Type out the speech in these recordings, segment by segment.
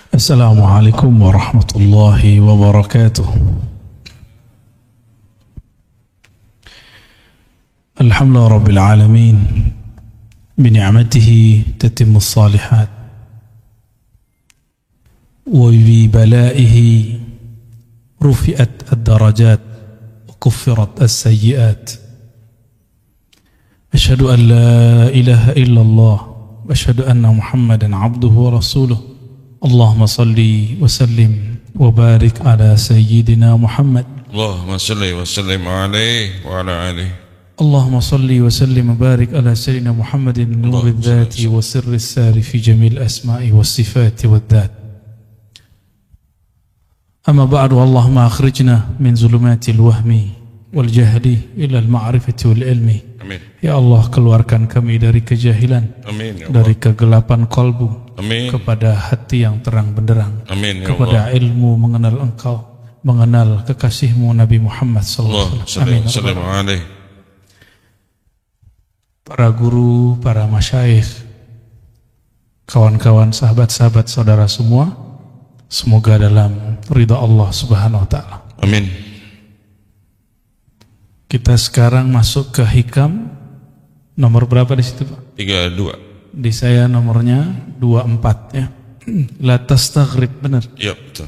Assalamualaikum warahmatullahi wabarakatuh. Alhamdulillah rabbil alamin, bini'matihi tatimmus salihat, wa bi balaihi rufi'at ad-darajat wa kuffirat as-sayyi'at. Asyhadu an la ilaha illallah wa asyhadu anna Muhammadan abduhu wa rasuluh. Allahumma salli wa sallim wa barik ala sayyidina Muhammad. Allahumma salli wa sallim alaihi wa ala alihi. Allahumma salli wa sallim wa barik ala sayyidina Muhammadin nuri dzati wa sirri sari fi jamil asma'i was sifati wad dzat. Amma ba'du, Allahumma akhrijna min zulumatil wahmi wal jahli ila al ma'rifati wal ilmi. Amin. Ya Allah, keluarkan kami dari kejahilan, Amin, ya dari kegelapan kalbu, Amin. kepada hati yang terang benderang, Amin, ya kepada ilmu mengenal Engkau, mengenal kekasihmu Nabi Muhammad sallallahu alaihi wasallam. Amin. Para guru, para masyayikh, kawan-kawan, sahabat-sahabat, saudara semua, semoga dalam ridha Allah Subhanahu wa taala. Amin. Kita sekarang masuk ke hikam nomor berapa di situ, Pak? 32. Di saya nomornya 24 ya. La tastaghrib, benar. Ya, betul.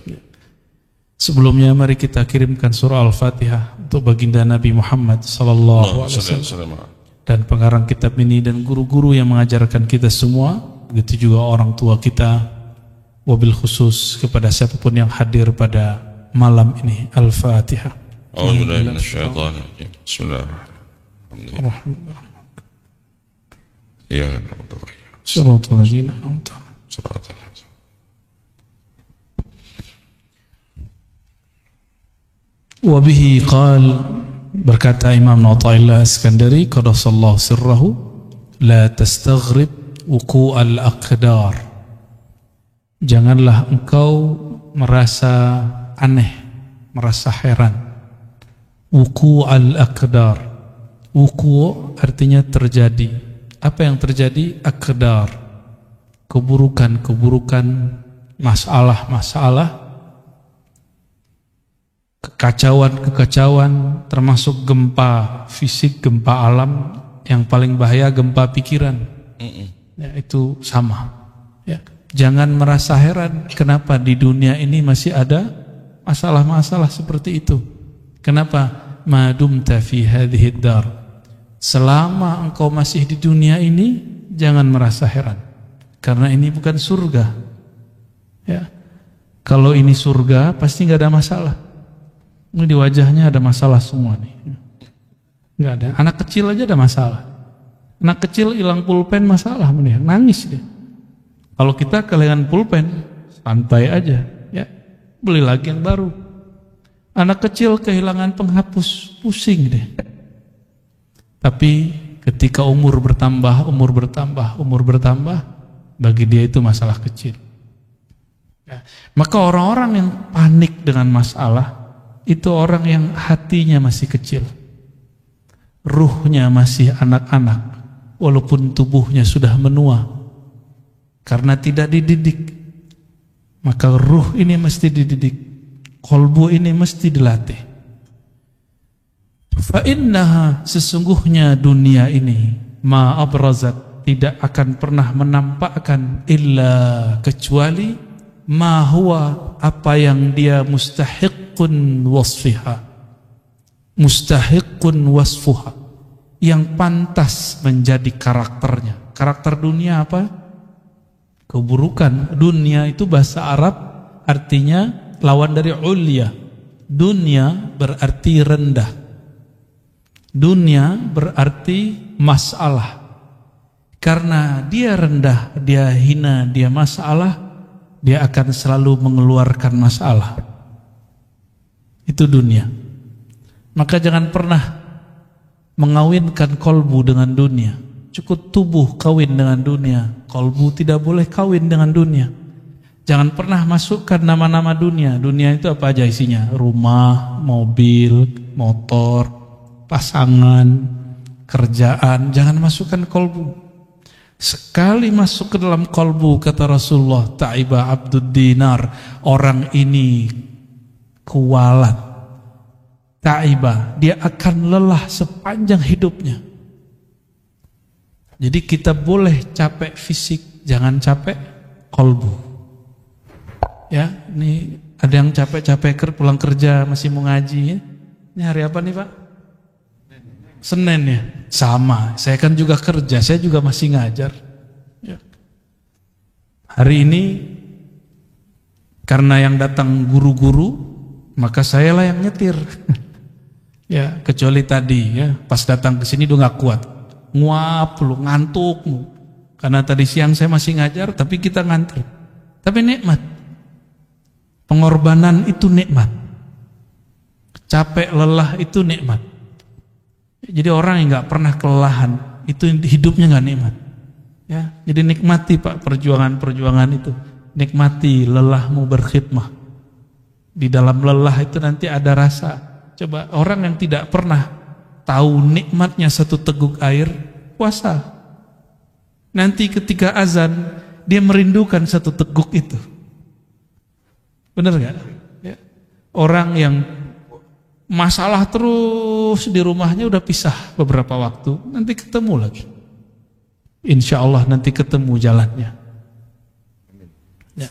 Sebelumnya mari kita kirimkan surah Al-Fatihah untuk baginda Nabi Muhammad sallallahu alaihi wasallam dan pengarang kitab ini dan guru-guru yang mengajarkan kita semua, begitu juga orang tua kita, wabil khusus kepada siapapun yang hadir pada malam ini. Al-Fatihah. A'udzubillahi minasyaitonir rajim. Bismillahirrahmanirrahim. Ya Rabbal alamin. Shiratal ladzina an'amta 'alaihim. Wa bihi qala, berkata Imam Athaillah Iskandari qaddasallahu sirrahu, la tastaghrib wuqu'al aqdar. Janganlah engkau merasa aneh, merasa heran. Wuqu'al aqdar. Wuku' artinya terjadi. Apa yang terjadi? Aqdar, keburukan-keburukan, masalah-masalah, kekacauan-kekacauan, termasuk gempa fisik, gempa alam, yang paling bahaya gempa pikiran. Ya, itu sama. Ya. Jangan merasa heran kenapa di dunia ini masih ada masalah-masalah seperti itu. Kenapa? Madumta fi hadhid dar. Selama engkau masih di dunia ini, jangan merasa heran, karena ini bukan surga. Ya. Kalau ini surga, pasti nggak ada masalah. Ini di wajahnya ada masalah semua nih. Nggak ada. Anak kecil aja ada masalah. Anak kecil hilang pulpen masalah, mending nangis dia. Kalau kita kehilangan pulpen, santai aja, ya, beli lagi yang baru. Anak kecil kehilangan penghapus, pusing deh. Tapi ketika umur bertambah, bagi dia itu masalah kecil. Ya. Maka orang-orang yang panik dengan masalah, itu orang yang hatinya masih kecil, ruhnya masih anak-anak, walaupun tubuhnya sudah menua, karena tidak dididik. Maka ruh ini mesti dididik, qalbu ini mesti dilatih. Fa innaha, sesungguhnya dunia ini, ma abrazat, tidak akan pernah menampakkan, illa, kecuali, ma huwa, apa yang dia mustahiqqun wasfiha, mustahiqqun wasfuha, yang pantas menjadi karakternya. Karakter dunia apa? Keburukan. Dunia itu bahasa Arab artinya lawan dari ulya. Dunia berarti rendah. Dunia berarti masalah. Karena dia rendah, dia hina, dia masalah, dia akan selalu mengeluarkan masalah. Itu dunia. Maka jangan pernah mengawinkan kolbu dengan dunia. Cukup tubuh kawin dengan dunia, kolbu tidak boleh kawin dengan dunia. Jangan pernah masukkan nama-nama dunia. Dunia itu apa aja isinya? Rumah, mobil, motor, pasangan, kerjaan, jangan masukkan kolbu. Sekali masuk ke dalam kolbu, kata Rasulullah, ta'iba abdud dinar, orang ini kualat. Ta'iba, dia akan lelah sepanjang hidupnya. Jadi kita boleh capek fisik, jangan capek kolbu. Ya, ini ada yang capek-capek pulang kerja masih mau ngaji. Ya. Ini hari apa nih Pak? Senin ya. Sama, saya kan juga kerja, saya juga masih ngajar. Ya. Hari ini karena yang datang guru-guru, maka saya lah yang nyetir. Ya, kecuali tadi ya, pas datang ke sini udah nggak kuat, nguap lu, ngantuk lu. Karena tadi siang saya masih ngajar, tapi kita nganter. Tapi nikmat. Pengorbanan itu nikmat. Capek lelah itu nikmat. Jadi orang yang nggak pernah kelelahan itu hidupnya nggak nikmat. Ya, jadi nikmati Pak perjuangan itu. Nikmati lelahmu berkhidmah. Di dalam lelah itu nanti ada rasa. Coba orang yang tidak pernah tahu nikmatnya satu teguk air, puasa. Nanti ketika azan dia merindukan satu teguk itu. Benar nggak? Ya. Orang yang masalah terus di rumahnya udah pisah beberapa waktu, nanti ketemu lagi. Insya Allah nanti ketemu jalannya. Ya.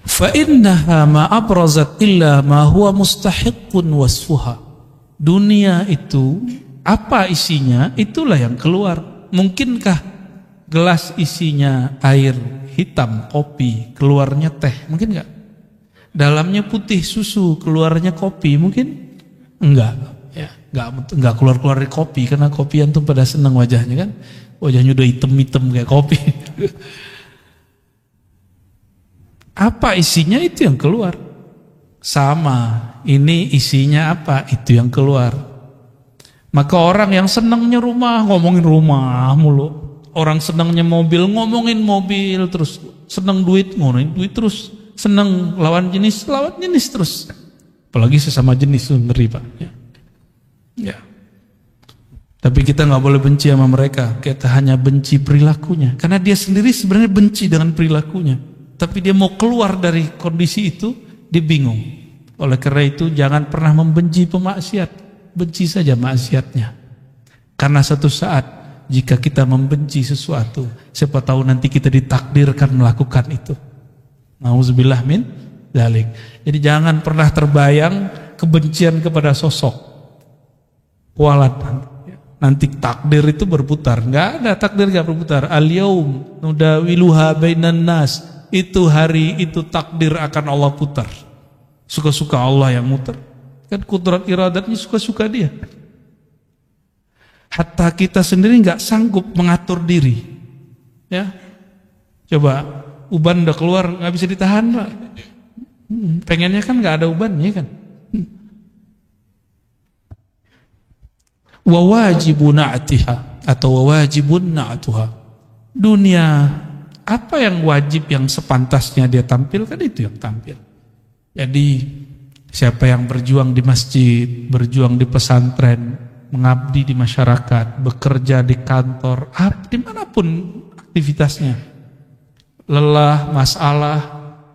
Fa innaha ma abrazat illa ma huwa mustahiqqun wasfuha. Dunia itu apa isinya, itulah yang keluar. Mungkinkah gelas isinya air hitam, kopi, keluarnya teh? Mungkin enggak? Dalamnya putih, susu, keluarnya kopi? Mungkin enggak. Ya, enggak keluar-keluar dari kopi, karena kopi antum pada senang wajahnya kan. Wajahnya udah hitam-hitam kayak kopi. Apa isinya itu yang keluar. Sama, ini isinya apa, itu yang keluar. Maka orang yang senangnya rumah, ngomongin rumah mulu. Orang senangnya mobil, ngomongin mobil terus. Senang duit, ngomongin duit terus. Senang lawan jenis terus. Apalagi sesama jenis, ngeri Pak. Ya. Ya. Tapi kita nggak boleh benci sama mereka. Kita hanya benci perilakunya. Karena dia sendiri sebenarnya benci dengan perilakunya. Tapi dia mau keluar dari kondisi itu, dia bingung. Oleh karena itu jangan pernah membenci pemaksiat. Benci saja maksiatnya. Karena satu saat jika kita membenci sesuatu, siapa tahu nanti kita ditakdirkan melakukan itu. Nauzubillah min dzalik. Jadi jangan pernah terbayang kebencian kepada sosok. Kualat. Nanti takdir itu berputar. Enggak ada takdir enggak berputar. Al-yaum nudawiluha bainan nas. Itu hari itu takdir akan Allah putar. Suka-suka Allah yang muter. Kan kudrat iradatnya suka-suka dia. Hatta kita sendiri nggak sanggup mengatur diri. Ya, coba uban udah keluar nggak bisa ditahan Pak. Pengennya kan nggak ada ubannya kan. Wawajibun na'tiha atau wawajibun na'tuha. Dunia apa yang wajib yang sepantasnya dia tampilkan itu yang tampil. Jadi siapa yang berjuang di masjid, berjuang di pesantren, mengabdi di masyarakat, bekerja di kantor, dimanapun aktivitasnya, lelah, masalah,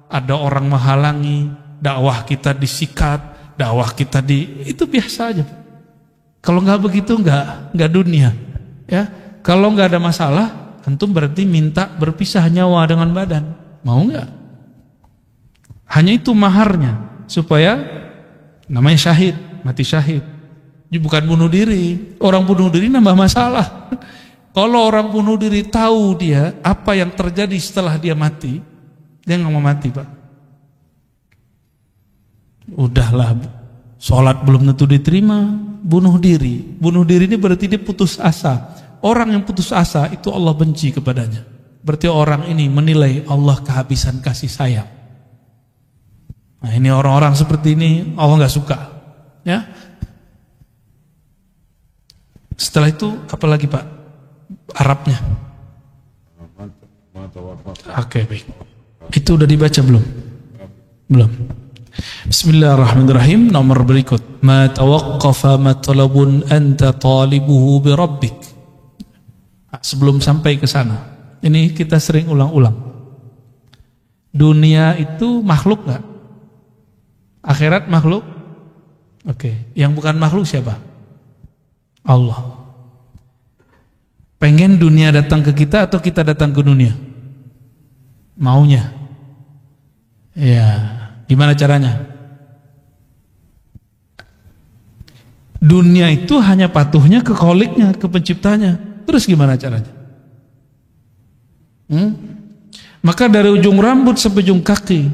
ada orang menghalangi, dakwah kita disikat, dakwah kita itu biasa aja. Kalau nggak begitu nggak dunia, ya. Kalau nggak ada masalah, antum berarti minta berpisah nyawa dengan badan, mau nggak? Hanya itu maharnya supaya namanya syahid, mati syahid. Ini bukan bunuh diri. Orang bunuh diri nambah masalah. Kalau orang bunuh diri tahu dia apa yang terjadi setelah dia mati, dia nggak mau mati Pak. Udahlah, sholat belum tentu diterima, bunuh diri. Bunuh diri ini berarti dia putus asa. Orang yang putus asa itu Allah benci kepadanya. Berarti orang ini menilai Allah kehabisan kasih sayang. Nah ini orang-orang seperti ini Allah nggak suka. Ya. Setelah itu apa lagi Pak? Arabnya. Oke, baik. Itu udah dibaca belum? Belum. Bismillahirrahmanirrahim. Nomor berikut, ma tawaqqafa matlabun anta talibuhu bi rabbik. Sebelum sampai ke sana, ini kita sering ulang-ulang. Dunia itu makhluk enggak? Akhirat makhluk? Oke, yang bukan makhluk siapa? Allah. Pengen dunia datang ke kita atau kita datang ke dunia? Maunya. Ya, gimana caranya? Dunia itu hanya patuhnya ke kholiknya, ke penciptanya. Terus gimana caranya? Maka dari ujung rambut sampai ujung kaki,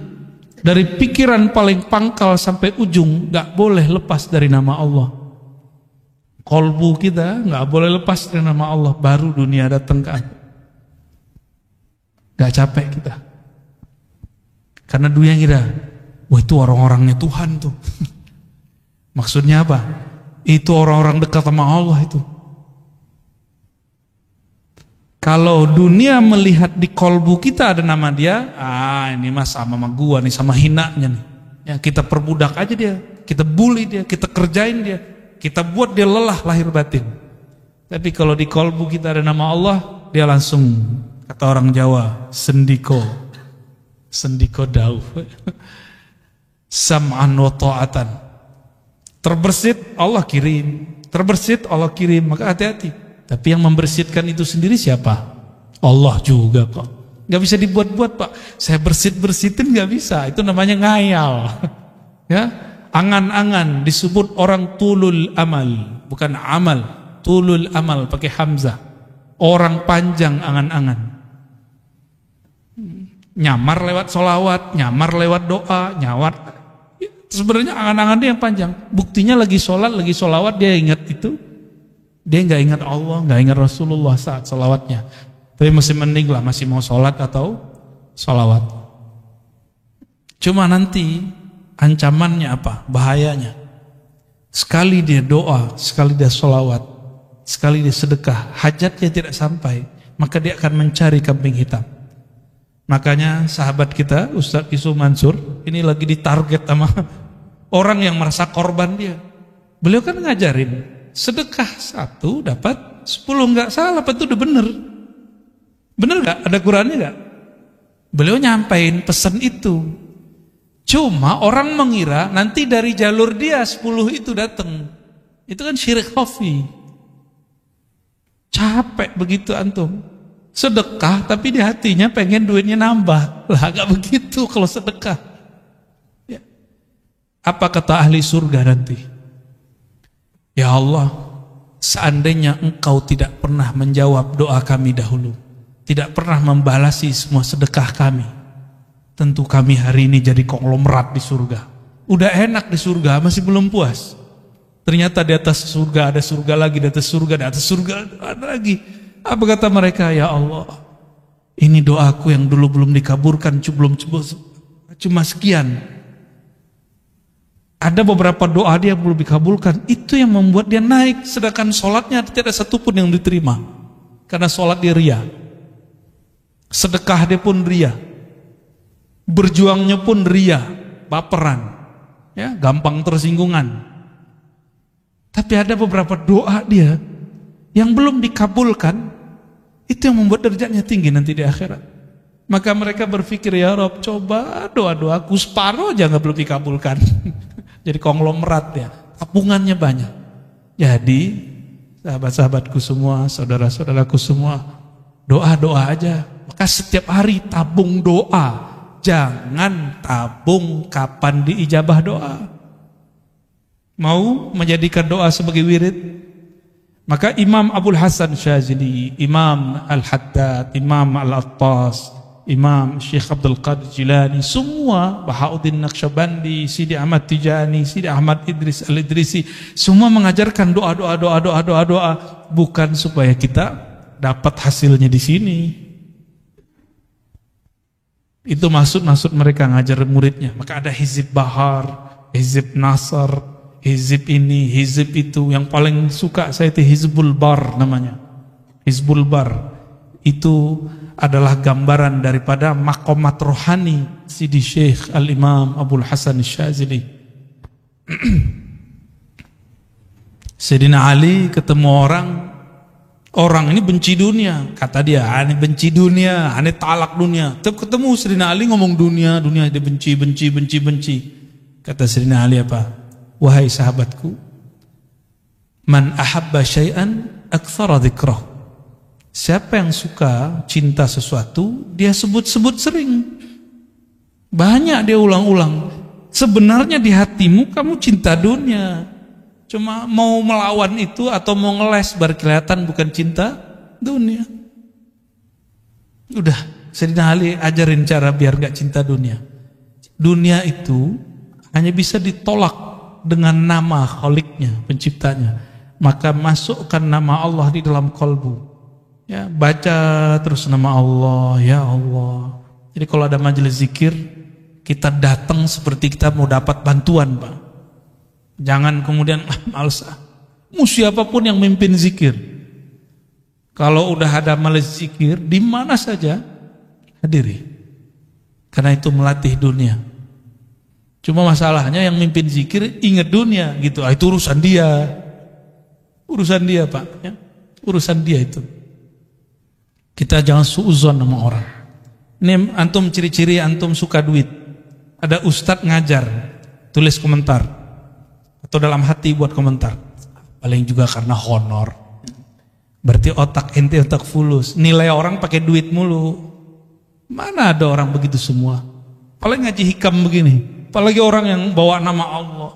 dari pikiran paling pangkal sampai ujung, gak boleh lepas dari nama Allah. Kolbu kita nggak boleh lepas dari nama Allah, baru dunia datang ke kita. Nggak capek kita, karena dunia kita, wah itu orang-orangnya Tuhan tuh. Maksudnya apa? Itu orang-orang dekat sama Allah itu. Kalau dunia melihat di kolbu kita ada nama dia, ini mas sama gua nih, sama hinanya nih. Ya kita perbudak aja dia, kita bully dia, kita kerjain dia. Kita buat dia lelah lahir batin. Tapi kalau di kolbu kita ada nama Allah, dia langsung, kata orang Jawa, sendiko dauh. Sam'an wa ta'atan. Terbersit Allah kirim, terbersit Allah kirim, maka hati-hati. Tapi yang membersihkan itu sendiri siapa? Allah juga kok. Gak bisa dibuat-buat Pak. Saya bersihin gak bisa. Itu namanya ngayal. Ya. Angan-angan disebut orang tulul amal, bukan amal, tulul amal pakai hamzah. Orang panjang angan-angan. Nyamar lewat solawat, nyamar lewat doa, nyawar. Sebenarnya angan-angan dia yang panjang. Buktinya lagi sholat, lagi solawat dia ingat itu. Dia nggak ingat Allah, nggak ingat Rasulullah saat solawatnya. Tapi masih mending lah, masih mau sholat atau solawat. Cuma nanti ancamannya apa? Bahayanya. Sekali dia doa, sekali dia sholawat, sekali dia sedekah, hajatnya tidak sampai, maka dia akan mencari kambing hitam. Makanya sahabat kita Ustadz Isu Mansur ini lagi ditarget sama orang yang merasa korban dia. Beliau kan ngajarin sedekah 1 dapat 10, nggak salah, apa itu udah bener? Bener nggak? Ada Qurannya nggak? Beliau nyampain pesan itu. Cuma orang mengira nanti dari jalur dia 10 itu datang. Itu kan syirik khafi. Capek begitu antum. Sedekah tapi di hatinya pengen duitnya nambah. Lah gak begitu kalau sedekah. Ya. Apa kata ahli surga nanti? Ya Allah, seandainya engkau tidak pernah menjawab doa kami dahulu, tidak pernah membalasi semua sedekah kami, tentu kami hari ini jadi konglomerat di surga. Udah enak di surga, masih belum puas. Ternyata di atas surga ada surga lagi, di atas surga, di atas surga ada lagi. Apa kata mereka? Ya Allah, ini doaku yang dulu belum dikabulkan, cuma sekian. Ada beberapa doa dia yang belum dikabulkan, itu yang membuat dia naik. Sedangkan sholatnya tidak ada satupun yang diterima, karena sholat dia ria. Sedekah dia pun ria. Berjuangnya pun ria, baperan, ya, gampang tersinggungan. Tapi ada beberapa doa dia yang belum dikabulkan, itu yang membuat derajatnya tinggi nanti di akhirat. Maka mereka berpikir, ya Rob, coba doa-doaku separuh aja nggak belum dikabulkan. Jadi konglomerat ya, tabungannya banyak. Jadi sahabat-sahabatku semua, saudara-saudaraku semua, doa-doa aja. Maka setiap hari tabung doa. Jangan tabung kapan diijabah doa. Mau menjadikan doa sebagai wirid? Maka Imam Abul Hasan Syazili, Imam Al-Haddad, Imam Al-Attas, Imam Syekh Abdul Qadir Jilani, semua, Bahauddin Naqsyabandi, Sidi Ahmad Tijani, Sidi Ahmad Idris Al-Idrisi, semua mengajarkan doa, bukan supaya kita dapat hasilnya di sini. Itu maksud mereka ngajar muridnya. Maka ada Hizib Bahar, Hizib Nasr, Hizib ini, Hizib itu. Yang paling suka saya itu Hizbul Bar namanya. Hizbul Bar itu adalah gambaran daripada maqamat rohani Sidi Syekh Al-Imam Abul Hasan Asy-Syadzili. Sayyidina Ali ketemu orang ini benci dunia, kata dia, aneh benci dunia, aneh talak dunia. Tetap ketemu Sayyidina Ali ngomong dunia dia benci. Kata Sayyidina Ali apa? Wahai sahabatku, man ahabba syai'an aktsara dzikrah. Siapa yang suka cinta sesuatu, dia sebut-sebut sering. Banyak dia ulang-ulang. Sebenarnya di hatimu kamu cinta dunia. Cuma mau melawan itu atau mau ngeles baru kelihatan bukan cinta dunia. Udah, Sayyidina Ali ajarin cara biar gak cinta dunia. Dunia itu hanya bisa ditolak dengan nama Khaliknya, penciptanya. Maka masukkan nama Allah di dalam kalbu. Ya, baca terus nama Allah, ya Allah. Jadi kalau ada majelis zikir, kita datang seperti kita mau dapat bantuan, Pak. Jangan kemudian males. Mau siapapun yang mimpin zikir, kalau udah ada majelis zikir di mana saja hadiri. Karena itu melatih dunia. Cuma masalahnya yang mimpin zikir ingat dunia gitu. Itu urusan dia. Urusan dia, Pak, ya. Urusan dia itu. Kita jangan suuzon sama orang. Ini antum ciri-ciri antum suka duit. Ada ustadz ngajar, tulis komentar. Atau dalam hati buat komentar. Paling juga karena honor. Berarti otak ente otak fulus. Nilai orang pakai duit mulu. Mana ada orang begitu semua? Paling ngaji hikam begini. Apalagi orang yang bawa nama Allah,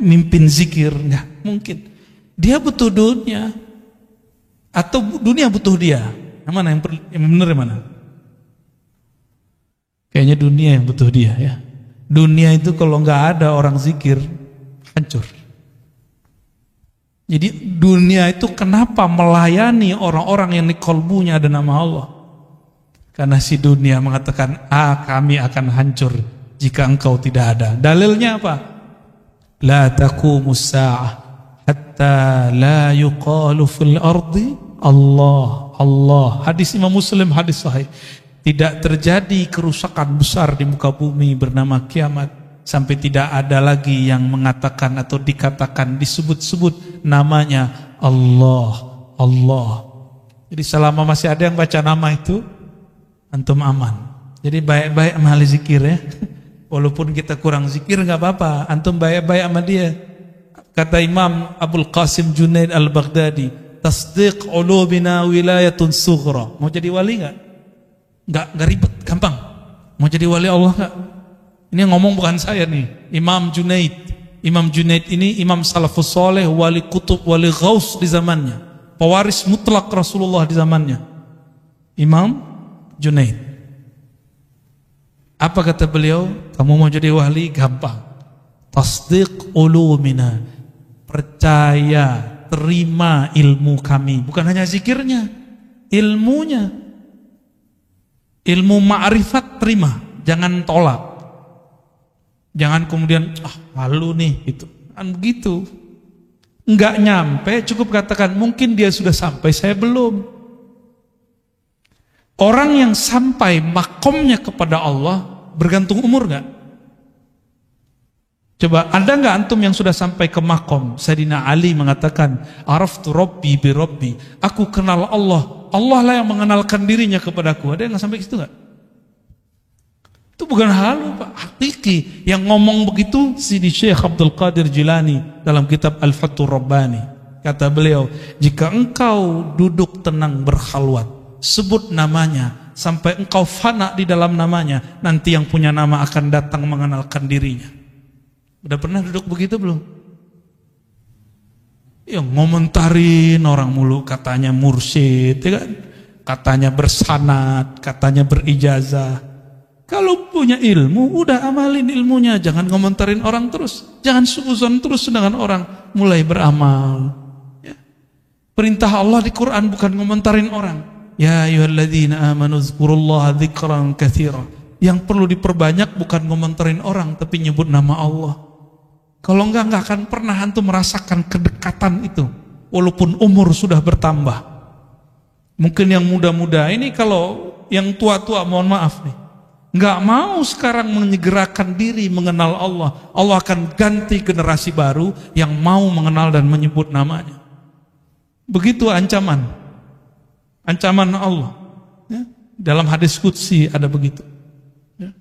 mimpin zikir, nggak mungkin. Dia butuh dunia. Atau dunia butuh dia. Yang mana yang benar yang mana? Kayaknya dunia yang butuh dia, ya. Dunia itu kalau nggak ada orang zikir hancur. Jadi dunia itu kenapa melayani orang-orang yang di kalbunya ada nama Allah? Karena si dunia mengatakan, kami akan hancur jika engkau tidak ada. Dalilnya apa? La taqumus sa'ah hatta la yuqalu fil ardi Allah. Hadis Imam Muslim, hadis sahih. Tidak terjadi kerusakan besar di muka bumi bernama kiamat sampai tidak ada lagi yang mengatakan atau dikatakan, disebut-sebut namanya Allah. Jadi selama masih ada yang baca nama itu, antum aman. Jadi baik-baik sama ahli zikir, ya. Walaupun kita kurang zikir nggak apa-apa, antum baik-baik sama dia. Kata Imam Abul Qasim Junaid Al-Baghdadi, tasdiq ulubina wilayatun sughra. Mau jadi wali nggak? Nggak ribet, gampang. Mau jadi wali Allah nggak? Ini ngomong bukan saya nih, Imam Junaid. Imam Junaid ini imam salafus soleh, wali kutub, wali ghaus di zamannya, pewaris mutlak Rasulullah di zamannya. Imam Junaid. Apa kata beliau? Kamu mau jadi wali? Gampang. Tasdiq ulumina. Percaya, terima ilmu kami. Bukan hanya zikirnya, ilmunya. Ilmu ma'rifat terima, jangan tolak. Jangan kemudian malu nih gitu. Kan begitu. Enggak nyampe, cukup katakan mungkin dia sudah sampai, saya belum. Orang yang sampai makomnya kepada Allah bergantung umur enggak? Coba, ada enggak antum yang sudah sampai ke makom? Sayyidina Ali mengatakan, araftu rabbi bi rabbi. Aku kenal Allah. Allah lah yang mengenalkan dirinya kepadaku. Ada yang sampai ke situ enggak? Itu bukan halu, Pak, hakiki. Yang ngomong begitu Sidi Syekh Abdul Qadir Jilani dalam kitab Al-Fathur Rabbani. Kata beliau, jika engkau duduk tenang berkhalwat, sebut namanya sampai engkau fana di dalam namanya, nanti yang punya nama akan datang mengenalkan dirinya. Udah pernah duduk begitu belum? Yang ngomentarin orang mulu, katanya mursyid, ya kan? Katanya bersanad, katanya berijazah. Kalau punya ilmu, udah amalin ilmunya. Jangan ngomentarin orang terus. Jangan suuzon terus dengan orang. Mulai beramal, ya. Perintah Allah di Quran bukan ngomentarin orang. Ya ayyuhalladzina amanu dzkurullaha dzikran katsira. Yang perlu diperbanyak bukan ngomentarin orang, tapi nyebut nama Allah. Kalau enggak akan pernah antum merasakan kedekatan itu. Walaupun umur sudah bertambah. Mungkin yang muda-muda ini, kalau yang tua-tua mohon maaf nih, nggak mau sekarang menyegerakan diri mengenal Allah, Allah akan ganti generasi baru yang mau mengenal dan menyebut namanya. Begitu ancaman Allah, ya. Dalam hadis qudsi ada begitu, ya.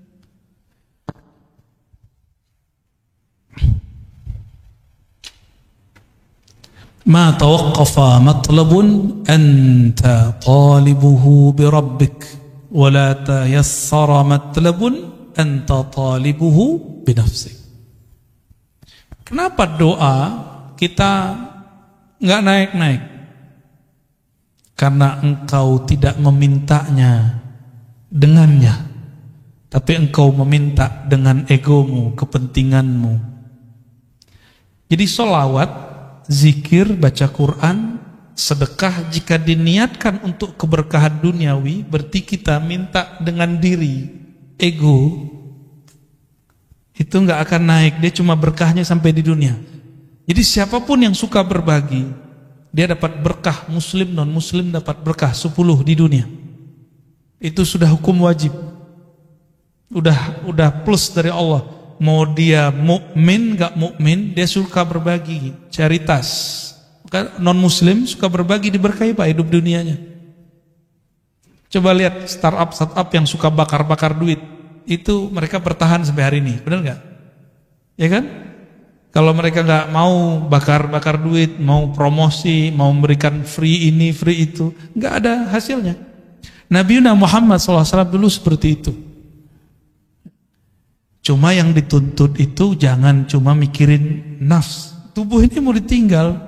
Ma tawaqqafa matlabun anta talibuhu bi rabbik wala tayassara matlabun anta talibuhu bi nafsik. Kenapa doa kita nggak naik-naik? Karena engkau tidak memintanya dengannya, tapi engkau meminta dengan egomu, kepentinganmu. Jadi sholawat, zikir, baca Quran, sedekah jika diniatkan untuk keberkahan duniawi, berarti kita minta dengan diri, ego, itu nggak akan naik, dia cuma berkahnya sampai di dunia. Jadi siapapun yang suka berbagi, dia dapat berkah, muslim non muslim dapat berkah 10 di dunia. Itu sudah hukum wajib. Udah plus dari Allah. Mau dia mukmin enggak mukmin, dia suka berbagi, caritas. Non muslim suka berbagi, diberkahi Pak hidup dunianya. Coba lihat startup yang suka bakar-bakar duit. Itu mereka bertahan sampai hari ini, benar enggak? Ya kan? Kalau mereka nggak mau bakar-bakar duit, mau promosi, mau memberikan free ini, free itu, nggak ada hasilnya. Nabi Muhammad SAW dulu seperti itu. Cuma yang dituntut itu jangan cuma mikirin nafs. Tubuh ini mau ditinggal.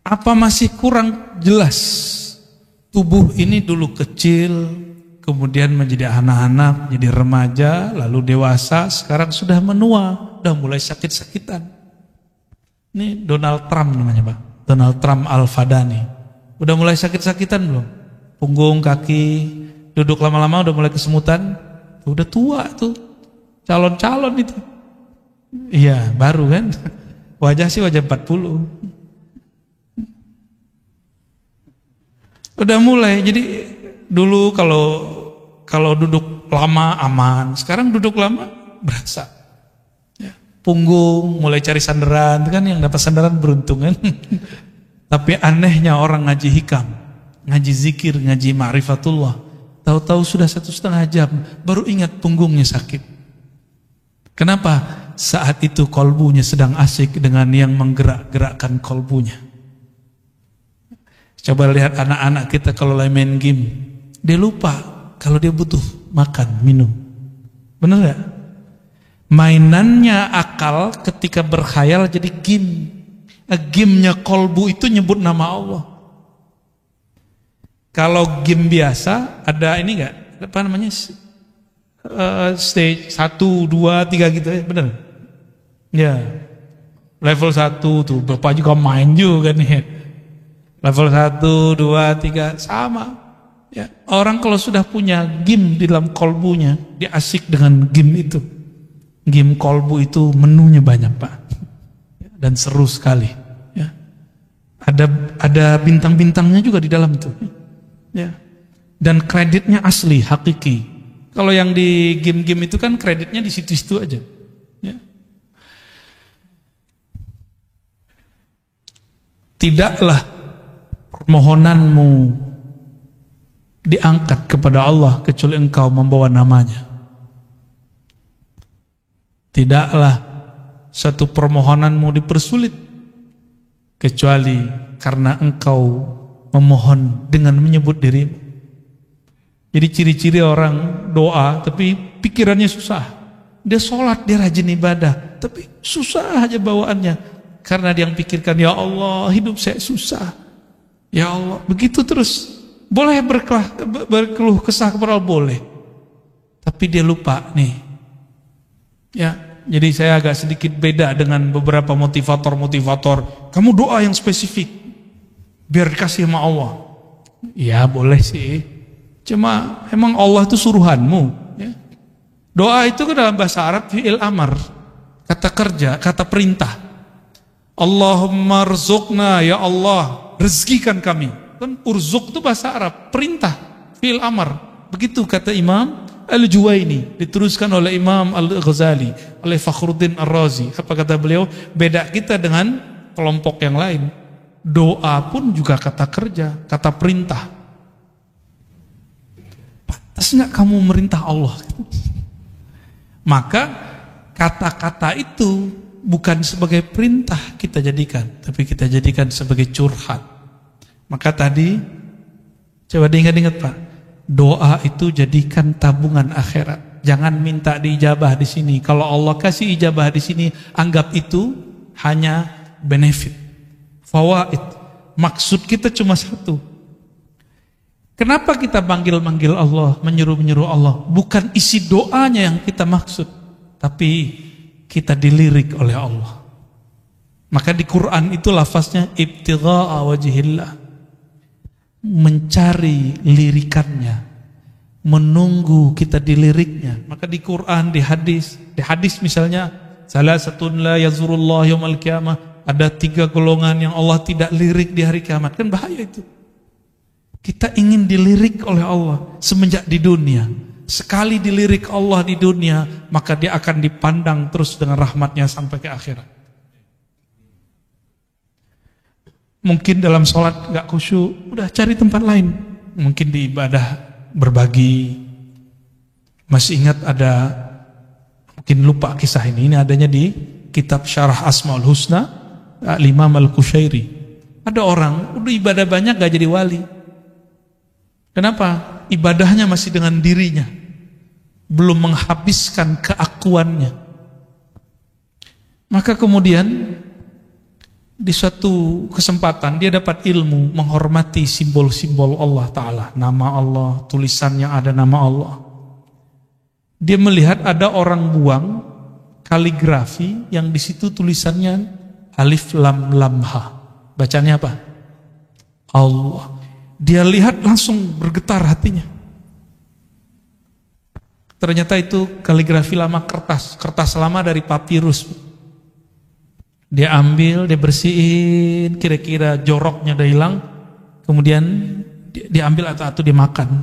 Apa masih kurang jelas? Tubuh ini dulu kecil, kemudian menjadi anak-anak, jadi remaja, lalu dewasa, sekarang sudah menua, udah mulai sakit-sakitan. Ini Donald Trump namanya Pak, Donald Trump Al-Fadani. Udah mulai sakit-sakitan belum? Punggung, kaki, duduk lama-lama udah mulai kesemutan, udah tua tuh, calon-calon itu. Iya, baru kan, wajah sih wajah 40. Udah mulai, jadi dulu kalau duduk lama aman, sekarang duduk lama berasa. Ya, punggung mulai cari sandaran, kan yang dapat sandaran beruntung kan. Tapi anehnya orang ngaji hikam, ngaji zikir, ngaji ma'rifatullah, tahu-tahu sudah 1,5 jam baru ingat punggungnya sakit. Kenapa? Saat itu kolbunya sedang asik dengan yang menggerak-gerakkan kolbunya. Coba lihat anak-anak kita kalau lagi main game, dia lupa kalau dia butuh makan, minum. Benar gak? Mainannya akal ketika berkhayal jadi game. Game-nya kolbu itu nyebut nama Allah. Kalau game biasa ada ini gak? Apa namanya? Stage 1, 2, 3 gitu ya, benar? Ya. Level 1 tuh Bapak juga main juga nih. Level 1, 2, 3 sama. Ya, orang kalau sudah punya game di dalam kolbunya, dia asik dengan game itu. Game kolbu itu menunya banyak Pak, dan seru sekali. Ya. Ada bintang-bintangnya juga di dalam itu. Ya. Dan kreditnya asli, hakiki. Kalau yang di game-game itu kan kreditnya di situ-situ aja. Ya. Tidaklah permohonanmu diangkat kepada Allah kecuali engkau membawa namanya. Tidaklah satu permohonanmu dipersulit kecuali karena engkau memohon dengan menyebut dirimu. Jadi ciri-ciri orang doa tapi pikirannya susah. Dia sholat, dia rajin ibadah, tapi susah aja bawaannya. Karena dia yang pikirkan, ya Allah hidup saya susah. Ya Allah, begitu terus. Boleh berkeluh kesah kepada Allah, boleh. Tapi dia lupa nih. Ya, jadi saya agak sedikit beda dengan beberapa motivator. Kamu doa yang spesifik biar dikasih sama Allah. Ya boleh sih. Cuma emang Allah itu suruhanmu. Ya. Doa itu kan dalam bahasa Arab fi'il amar, kata kerja, kata perintah. Allahumma rzuqna, ya Allah, rezekikan kami. Kan urzuk itu bahasa Arab, perintah, fi'il amar. Begitu kata Imam Al-Juwaini, diteruskan oleh Imam Al-Ghazali, oleh Fakhruddin Ar-Razi. Apa kata beliau? Beda kita dengan kelompok yang lain. Doa pun juga kata kerja, kata perintah. Pantas nggak kamu merintah Allah? Maka kata-kata itu bukan sebagai perintah kita jadikan, tapi kita jadikan sebagai curhat. Maka tadi coba diingat-ingat Pak, doa itu jadikan tabungan akhirat. Jangan minta diijabah di sini. Kalau Allah kasih ijabah di sini, anggap itu hanya benefit, fawaid. Maksud kita cuma satu. Kenapa kita manggil-manggil Allah, menyuruh-menyuruh Allah? Bukan isi doanya yang kita maksud, tapi kita dilirik oleh Allah. Maka di Quran itu lafaznya ibtigha'a wajhillah, mencari lirikannya, menunggu kita diliriknya. Maka di Quran, di hadis misalnya, salasatun la yazurullah yaumal qiyamah, ada 3 golongan yang Allah tidak lirik di hari kiamat. Kan bahaya itu. Kita ingin dilirik oleh Allah semenjak di dunia. Sekali dilirik Allah di dunia, maka dia akan dipandang terus dengan rahmatnya sampai ke akhirat. Mungkin dalam sholat gak khusyuk, udah cari tempat lain. Mungkin di ibadah berbagi. Masih ingat ada, mungkin lupa kisah ini adanya di kitab Syarah Asmaul Husna Al-Imam Al-Qushairi. Ada orang udah ibadah banyak gak jadi wali. Kenapa? Ibadahnya masih dengan dirinya, belum menghabiskan keakuannya. Maka kemudian di suatu kesempatan dia dapat ilmu menghormati simbol-simbol Allah Ta'ala, nama Allah, tulisan yang ada nama Allah. Dia melihat ada orang buang kaligrafi yang di situ tulisannya alif lam lam ha. Bacanya apa? Allah. Dia lihat langsung bergetar hatinya. Ternyata itu kaligrafi lama, kertas lama dari papirus. Dia ambil, dia bersihin, kira-kira joroknya udah hilang, kemudian dia ambil atau dia makan.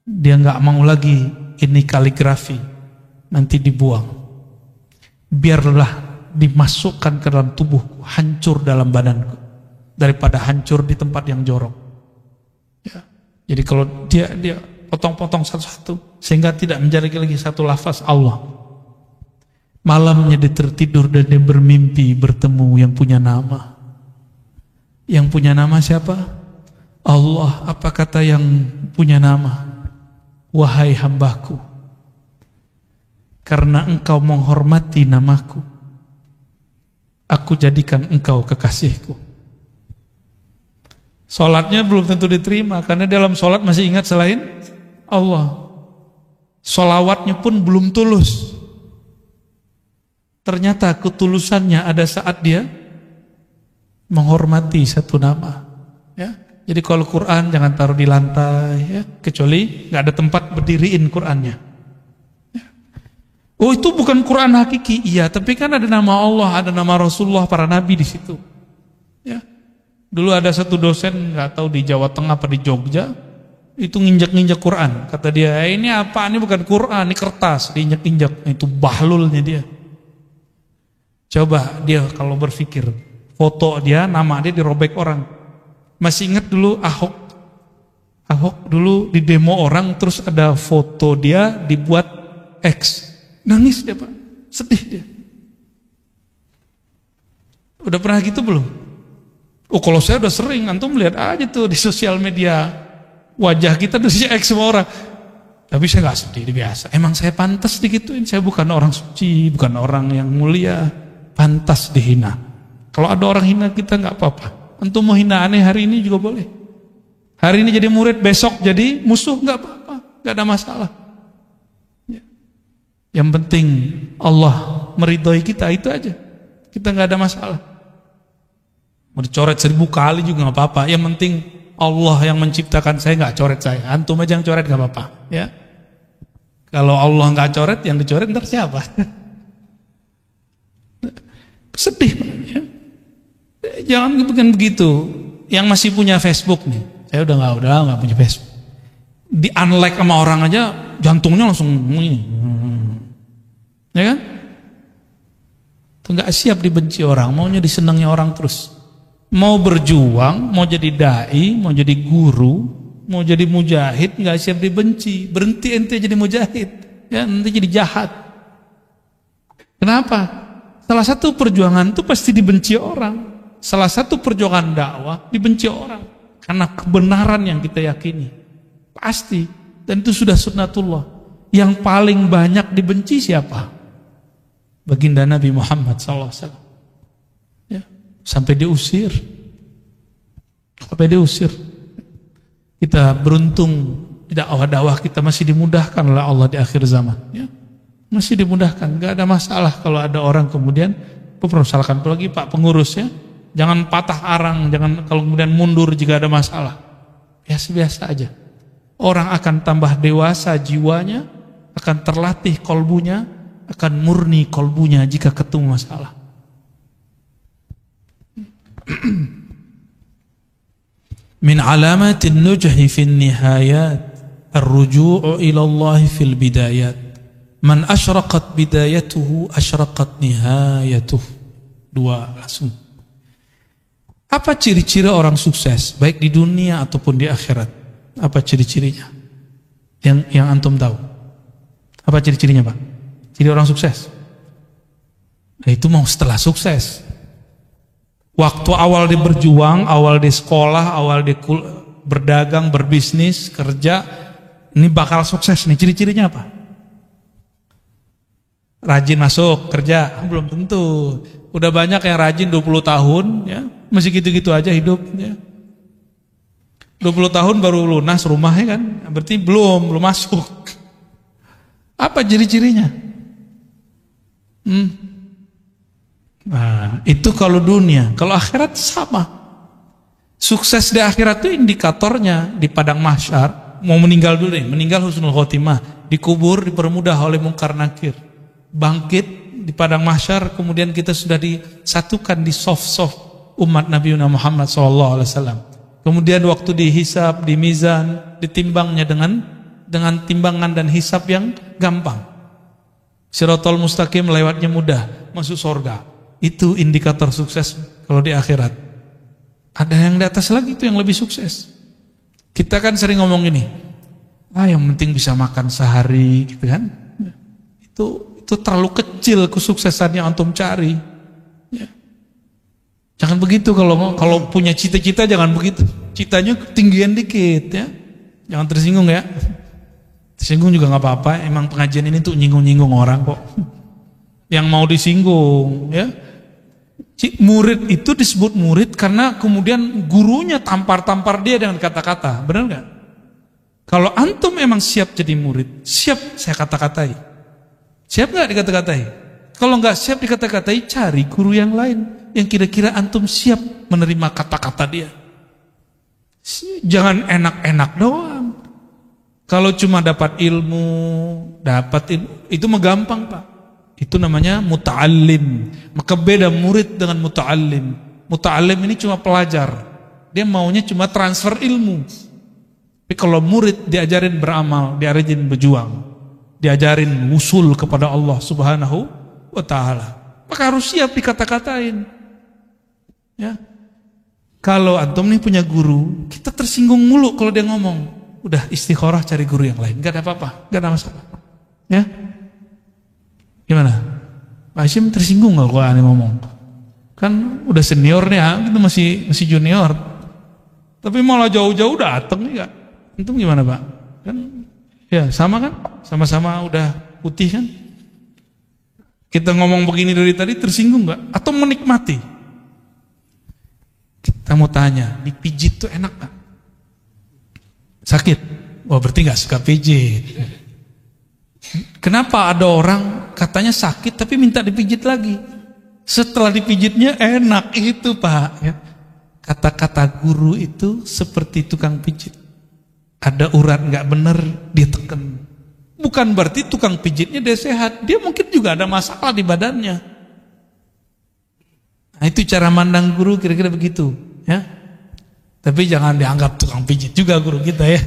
Dia nggak mau lagi ini kaligrafi, nanti dibuang. Biarlah dimasukkan ke dalam tubuhku, hancur dalam badanku, daripada hancur di tempat yang jorok. Ya. Jadi kalau dia potong-potong satu-satu sehingga tidak menjadi lagi satu lafaz Allah. Malamnya dia tertidur dan dia bermimpi bertemu yang punya nama. Yang punya nama siapa? Allah. Apa kata yang punya nama? Wahai hambaku, karena engkau menghormati namaku, aku jadikan engkau kekasihku. Sholatnya belum tentu diterima, karena dalam sholat masih ingat selain Allah. Sholawatnya pun belum tulus. Ternyata ketulusannya ada saat dia menghormati satu nama. Ya. Jadi kalau Quran jangan taruh di lantai, ya, kecuali nggak ada tempat berdiriin Qurannya. Ya. Oh itu bukan Quran hakiki, iya, tapi kan ada nama Allah, ada nama Rasulullah, para nabi di situ. Ya. Dulu ada satu dosen, nggak tahu di Jawa Tengah apa di Jogja, itu nginjak-nginjak Quran. Kata dia, ini apa? Ini bukan Quran, ini kertas, diinjak-injak. Itu bahlulnya dia. Coba dia kalau berpikir, foto dia, nama dia dirobek orang. Masih ingat dulu Ahok dulu di demo orang, terus ada foto dia dibuat X. Nangis dia Pak, sedih dia. Udah pernah gitu belum? Oh kalau saya udah sering, antum lihat aja tuh di sosial media, wajah kita udah X semua orang. Tapi saya gak sedih, biasa. Emang saya pantas digituin, saya bukan orang suci, bukan orang yang mulia, pantas dihina. Kalau ada orang hina kita gak apa-apa. Antum mau hina aneh hari ini juga boleh. Hari ini jadi murid, besok jadi musuh, gak apa-apa, gak ada masalah. Yang penting Allah meridhoi kita, itu aja. Kita gak ada masalah. Mau dicoret 1000 kali juga gak apa-apa. Yang penting Allah yang menciptakan saya gak coret saya. Antum aja yang coret gak apa-apa. Ya. Kalau Allah gak coret, yang dicoret ntar siapa? Sedih. Ya. Jangan begitu. Yang masih punya Facebook nih, saya udah nggak punya Facebook. Di unlike sama orang aja, jantungnya langsung ini, ya kan? Nggak siap dibenci orang, maunya disenangi orang terus. Mau berjuang, mau jadi dai, mau jadi guru, mau jadi mujahid, nggak siap dibenci. Berhenti ente jadi mujahid, ya nanti jadi jahat. Kenapa? Salah satu perjuangan itu pasti dibenci orang. Salah satu perjuangan dakwah dibenci orang karena kebenaran yang kita yakini. Pasti. Dan itu sudah sunnatullah. Yang paling banyak dibenci siapa? Baginda Nabi Muhammad SAW. Ya, sampai diusir. Kita beruntung dakwah kita masih dimudahkan oleh Allah di akhir zaman. Ya, masih dimudahkan. Gak ada masalah kalau ada orang kemudian, misalkan apalagi Pak pengurus ya, jangan patah arang, jangan kalau kemudian mundur jika ada masalah. Biasa-biasa aja. Orang akan tambah dewasa jiwanya, akan terlatih kolbunya, akan murni kolbunya jika ketemu masalah. Min alamatin nujhi fin nihayat ar-ruju'u ila Allah fil bidayat. Man asyraqat bidayatuhu asyraqat nihayatuh. Dua langsung. Apa ciri-ciri orang sukses baik di dunia ataupun di akhirat? Apa ciri-cirinya? Yang antum tahu. Apa ciri-cirinya, Pak? Ciri orang sukses. Nah, itu mau setelah sukses. Waktu awal dia berjuang, awal di sekolah, awal di berdagang, berbisnis, kerja, ini bakal sukses nih. Ciri-cirinya apa? Rajin masuk kerja, belum tentu. Udah banyak yang rajin 20 tahun, ya, masih gitu-gitu aja hidup, ya. 20 tahun baru lunas rumahnya kan, berarti belum masuk. Apa ciri-cirinya? Nah, itu kalau dunia. Kalau akhirat sama. Sukses di akhirat itu indikatornya di padang mahsyar. Mau meninggal dulu nih, meninggal husnul khotimah, dikubur dipermudah oleh mungkar nakir. Bangkit di padang mahsyar, kemudian kita sudah disatukan di soft umat Nabi Muhammad SAW. Kemudian waktu dihisab, di mizan, ditimbangnya dengan timbangan dan hisab yang gampang. Shiratal mustaqim lewatnya mudah, masuk surga. Itu indikator sukses kalau di akhirat. Ada yang di atas lagi itu yang lebih sukses. Kita kan sering ngomong ini, yang penting bisa makan sehari, gitu kan? Itu terlalu kecil kesuksesan yang antum cari. Ya. Jangan begitu kalau punya cita-cita, jangan begitu. Citanya ketinggian dikit ya. Jangan tersinggung ya. Tersinggung juga nggak apa-apa. Emang pengajian ini tuh nyinggung-nyinggung orang kok. Yang mau disinggung ya. Murid itu disebut murid karena kemudian gurunya tampar-tampar dia dengan kata-kata. Benar nggak? Kalau antum emang siap jadi murid, siap saya kata-katai. Siap nggak dikata-katai? Kalau nggak siap dikata-katai, cari guru yang lain yang kira-kira antum siap menerima kata-kata dia. Jangan enak-enak doang. Kalau cuma dapat ilmu itu mah gampang, Pak. Itu namanya muta'allim. Maka beda murid dengan muta'allim. Muta'allim ini cuma pelajar. Dia maunya cuma transfer ilmu. Tapi kalau murid diajarin beramal, diajarin berjuang, diajarin wusul kepada Allah Subhanahu wa ta'ala, maka harus siap dikata-katain. Ya. Kalau antum nih punya guru, kita tersinggung mulu kalau dia ngomong. Udah istikharah cari guru yang lain, gak ada apa-apa, gak ada masalah. Ya. Gimana? Pak Hashim tersinggung gak kalau aneh ngomong? Kan udah senior nih, kita masih junior. Tapi malah jauh-jauh dateng nih gak? Antum gimana, Pak? Kan ya sama kan? Sama-sama udah putih kan? Kita ngomong begini dari tadi tersinggung gak? Atau menikmati? Kita mau tanya, dipijit tuh enak gak? Sakit? Wah berarti gak suka pijit. Kenapa ada orang katanya sakit tapi minta dipijit lagi? Setelah dipijitnya enak, itu Pak ya. Kata-kata guru itu seperti tukang pijit. Ada urat gak bener, dia tekan. Bukan berarti tukang pijitnya dia sehat. Dia mungkin juga ada masalah di badannya. Nah, itu cara mandang guru kira-kira begitu ya. Tapi jangan dianggap tukang pijit juga guru kita ya.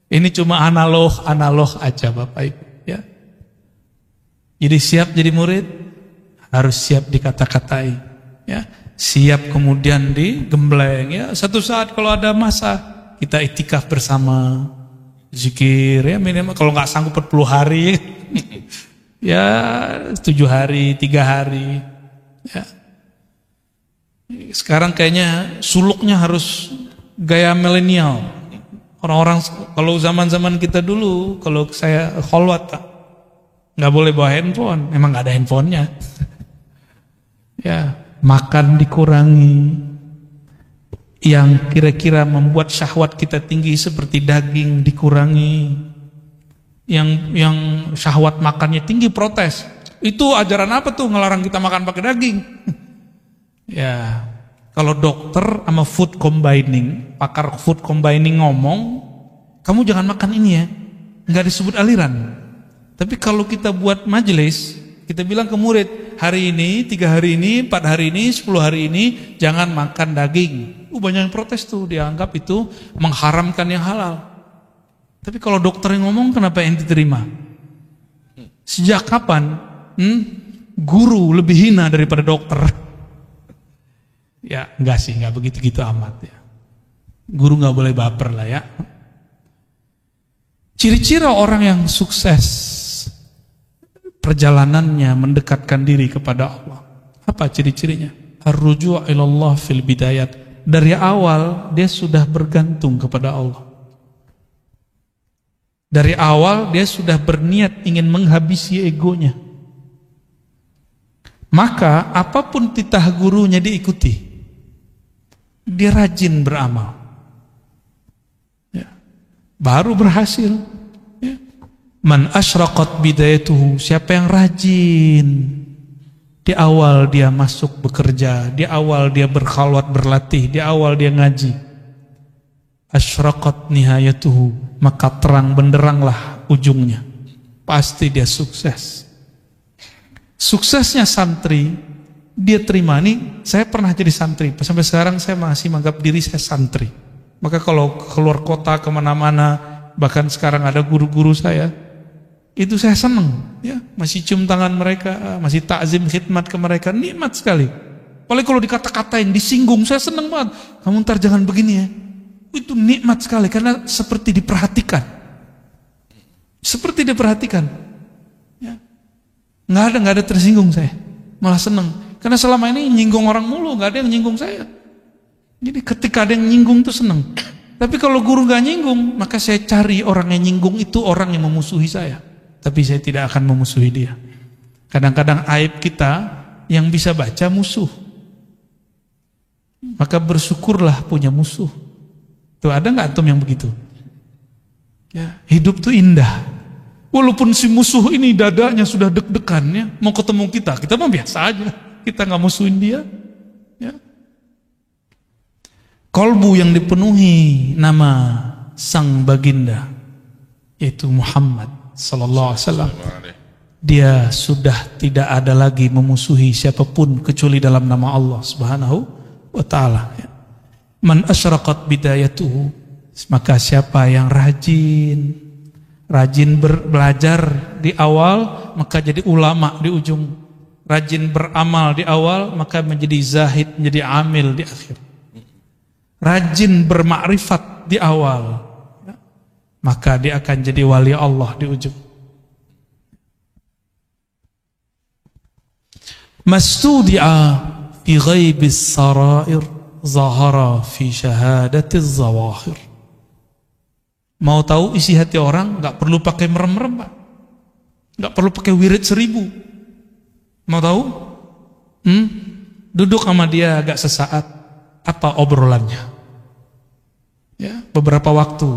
Ini cuma analog aja Bapak Ibu ya. Jadi siap jadi murid, harus siap dikata-katai ya. Siap kemudian digembleng ya. Satu saat kalau ada masa kita iktikaf bersama, zikir ya minimal kalau nggak sanggup 40 hari ya 7 hari, 3 hari ya. Sekarang kayaknya suluknya harus gaya milenial. Orang-orang kalau zaman-zaman kita dulu, kalau saya kholwat nggak boleh bawa handphone, memang nggak ada handphonenya. Ya, makan dikurangi. Yang kira-kira membuat syahwat kita tinggi seperti daging dikurangi. Yang syahwat makannya tinggi protes. Itu ajaran apa tuh ngelarang kita makan pakai daging? Ya, kalau dokter sama food combining, pakar food combining ngomong, kamu jangan makan ini ya, nggak disebut aliran. Tapi kalau kita buat majelis, kita bilang ke murid, hari ini, 3 hari ini, 4 hari ini, 10 hari ini, jangan makan daging. Banyak yang protes tuh, dianggap itu mengharamkan yang halal. Tapi kalau dokter yang ngomong, kenapa yang diterima? Sejak kapan guru lebih hina daripada dokter? Ya enggak sih, enggak begitu-gitu amat ya. Guru enggak boleh baper lah ya. Ciri-ciri orang yang sukses perjalanannya mendekatkan diri kepada Allah. Apa ciri-cirinya? Ar-ruju' ilallah fil bidayat. Dari awal dia sudah bergantung kepada Allah. Dari awal dia sudah berniat ingin menghabisi egonya. Maka apapun titah gurunya diikuti. Dia rajin beramal ya. Baru berhasil ya. Man asyraqat bidayatuhu, siapa yang rajin di awal dia masuk bekerja, di awal dia berkhalwat berlatih, di awal dia ngaji, asyraqat nihayatuhu, maka terang benderanglah ujungnya, pasti dia sukses. Suksesnya santri, dia terima nih, saya pernah jadi santri, sampai sekarang saya masih menganggap diri saya santri. Maka kalau keluar kota kemana-mana, bahkan sekarang ada guru-guru saya, itu saya senang, ya, masih cium tangan mereka, masih takzim khidmat ke mereka, nikmat sekali. Apalagi kalau dikata-katain, disinggung, saya senang banget. Kamu ntar jangan begini ya, itu nikmat sekali karena seperti diperhatikan, seperti diperhatikan. Ya. Nggak ada tersinggung saya, malah senang. Karena selama ini nyinggung orang mulu, gak ada yang nyinggung saya. Jadi ketika ada yang nyinggung tuh seneng. Tapi kalau guru gak nyinggung, maka saya cari orang yang nyinggung itu orang yang memusuhi saya. Tapi saya tidak akan memusuhi dia. Kadang-kadang aib kita yang bisa baca musuh. Maka bersyukurlah punya musuh. Tuh ada gak antum yang begitu? Ya, hidup tuh indah. Walaupun si musuh ini dadanya sudah deg-degan ya, mau ketemu kita mah biasa aja. Kita nggak musuhin dia, ya. Kolbu yang dipenuhi nama sang baginda, yaitu Muhammad Sallallahu Alaihi Wasallam. Dia sudah tidak ada lagi memusuhi siapapun kecuali dalam nama Allah Subhanahu Wa Taala. Ya. Man asyraqat bidayatuhu, maka siapa yang rajin belajar di awal, maka jadi ulama di ujung. Rajin beramal di awal, maka menjadi zahid, menjadi amil di akhir. Rajin bermakrifat di awal, maka dia akan jadi wali Allah di ujung. Mastudi'a fi ghaibis sarair, zahara fi syahadatiz zawahir. Mau tahu isi hati orang, gak perlu pakai merem-merem, Pak. Gak perlu pakai wirid 1000. Mau tahu? Duduk sama dia agak sesaat, apa obrolannya? Ya, beberapa waktu.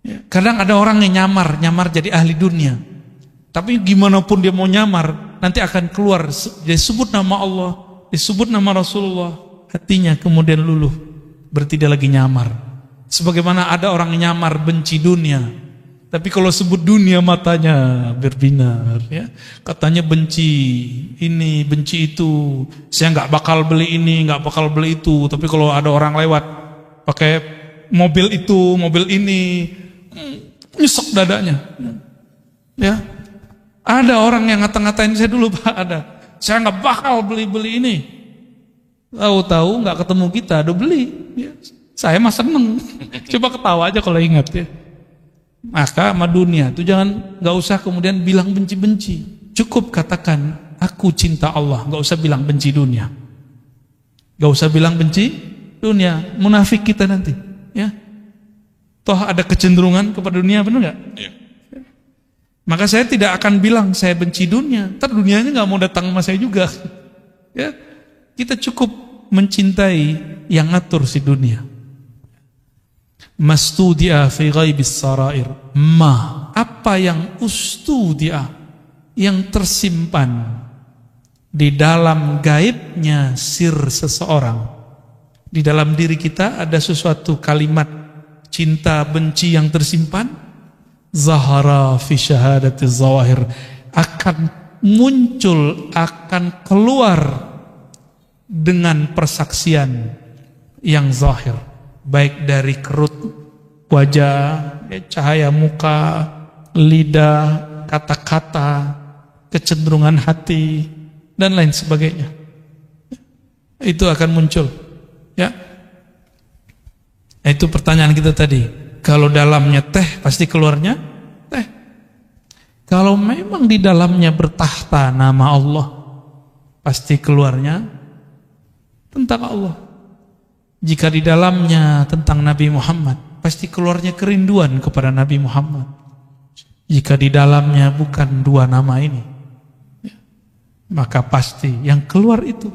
Ya, kadang ada orang yang nyamar jadi ahli dunia. Tapi gimana pun dia mau nyamar, nanti akan keluar disebut nama Allah, disebut nama Rasulullah, hatinya kemudian luluh, berarti dia lagi nyamar. Sebagaimana ada orang yang nyamar benci dunia, Tapi kalau sebut dunia matanya berbinar, ya. Katanya benci ini, benci itu. Saya nggak bakal beli ini, nggak bakal beli itu. Tapi kalau ada orang lewat pakai mobil itu, mobil ini, nyesek dadanya. Ya, ada orang yang ngata-ngatain saya dulu, Pak, ada. Saya nggak bakal beli ini. Tahu-tahu nggak ketemu kita, udah beli. Ya. Saya mah seneng. Coba ketawa aja kalau ingat ya. Maka sama dunia itu jangan, nggak usah kemudian bilang benci-benci. Cukup katakan aku cinta Allah, nggak usah bilang benci dunia. Nggak usah bilang benci dunia, munafik kita nanti. Ya, toh ada kecenderungan kepada dunia, benar nggak? Ya. Maka saya tidak akan bilang saya benci dunia. Ntar dunianya nggak mau datang sama saya juga. Ya, kita cukup mencintai yang ngatur si dunia. Mastudia fi ghaibis sarair, apa yang ustudia, yang tersimpan di dalam gaibnya sir seseorang. Di dalam diri kita ada sesuatu kalimat cinta benci yang tersimpan. Zahara fi syahadati zawahir, akan muncul, akan keluar dengan persaksian yang zahir, baik dari kerut wajah, cahaya muka, lidah, kata-kata, kecenderungan hati, dan lain sebagainya. Itu akan muncul. Ya, itu pertanyaan kita tadi. Kalau dalamnya teh, pasti keluarnya teh. Kalau memang di dalamnya bertahta nama Allah, pasti keluarnya tentang Allah. Jika di dalamnya tentang Nabi Muhammad, pasti keluarnya kerinduan kepada Nabi Muhammad. Jika di dalamnya bukan dua nama ini, ya, maka pasti yang keluar itu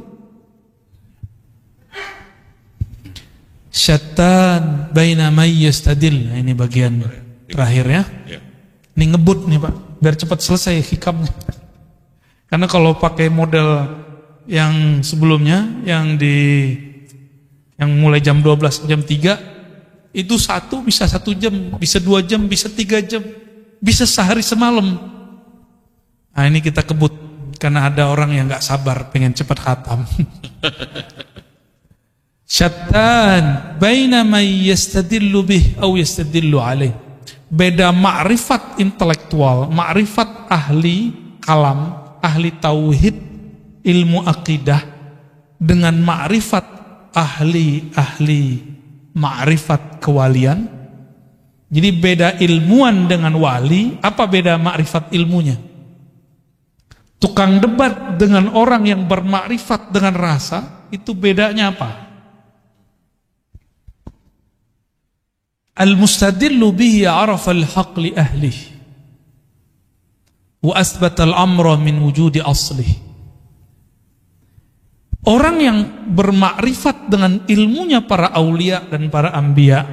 syattan baina may yastadil. Nah, ini bagian terakhir ya. Ini ngebut nih Pak, biar cepat selesai hikamnya. Karena kalau pakai model yang sebelumnya, yang mulai jam 12, jam 3, itu satu bisa 1 jam, bisa 2 jam, bisa 3 jam, bisa sehari semalam. Nah ini kita kebut, karena ada orang yang gak sabar pengen cepat khatam. Syattan baina may yastadillu bih aw yastadillu alaih. Beda ma'rifat intelektual, ma'rifat ahli kalam, ahli tauhid, ilmu akidah, dengan ma'rifat ahli ma'rifat kewalian. Jadi beda ilmuwan dengan wali. Apa beda ma'rifat ilmunya? Tukang debat dengan orang yang bermakrifat dengan rasa, itu bedanya apa? Al-mustadillu bihi arafa al-haq li ahlih wa asbata al-amra min wujudi aslih. Orang yang bermakrifat dengan ilmunya para aulia dan para anbiya,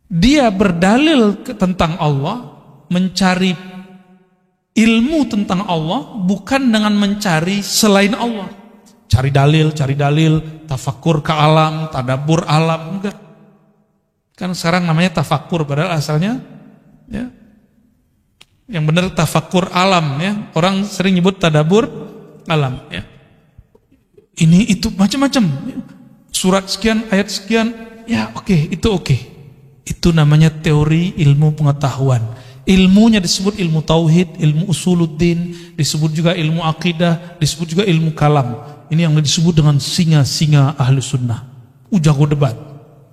dia berdalil tentang Allah, mencari ilmu tentang Allah bukan dengan mencari selain Allah. Cari dalil, tafakur ke alam, tadabbur alam, enggak. Kan sekarang namanya tafakur, padahal asalnya ya, yang benar tafakur alam ya. Orang sering nyebut tadabbur alam ya. Ini itu macam-macam. Surat sekian, ayat sekian, ya oke, itu oke. Itu namanya teori ilmu pengetahuan. Ilmunya disebut ilmu tauhid, ilmu usuluddin, disebut juga ilmu akidah, disebut juga ilmu kalam. Ini yang disebut dengan singa-singa ahli sunnah. Jago debat.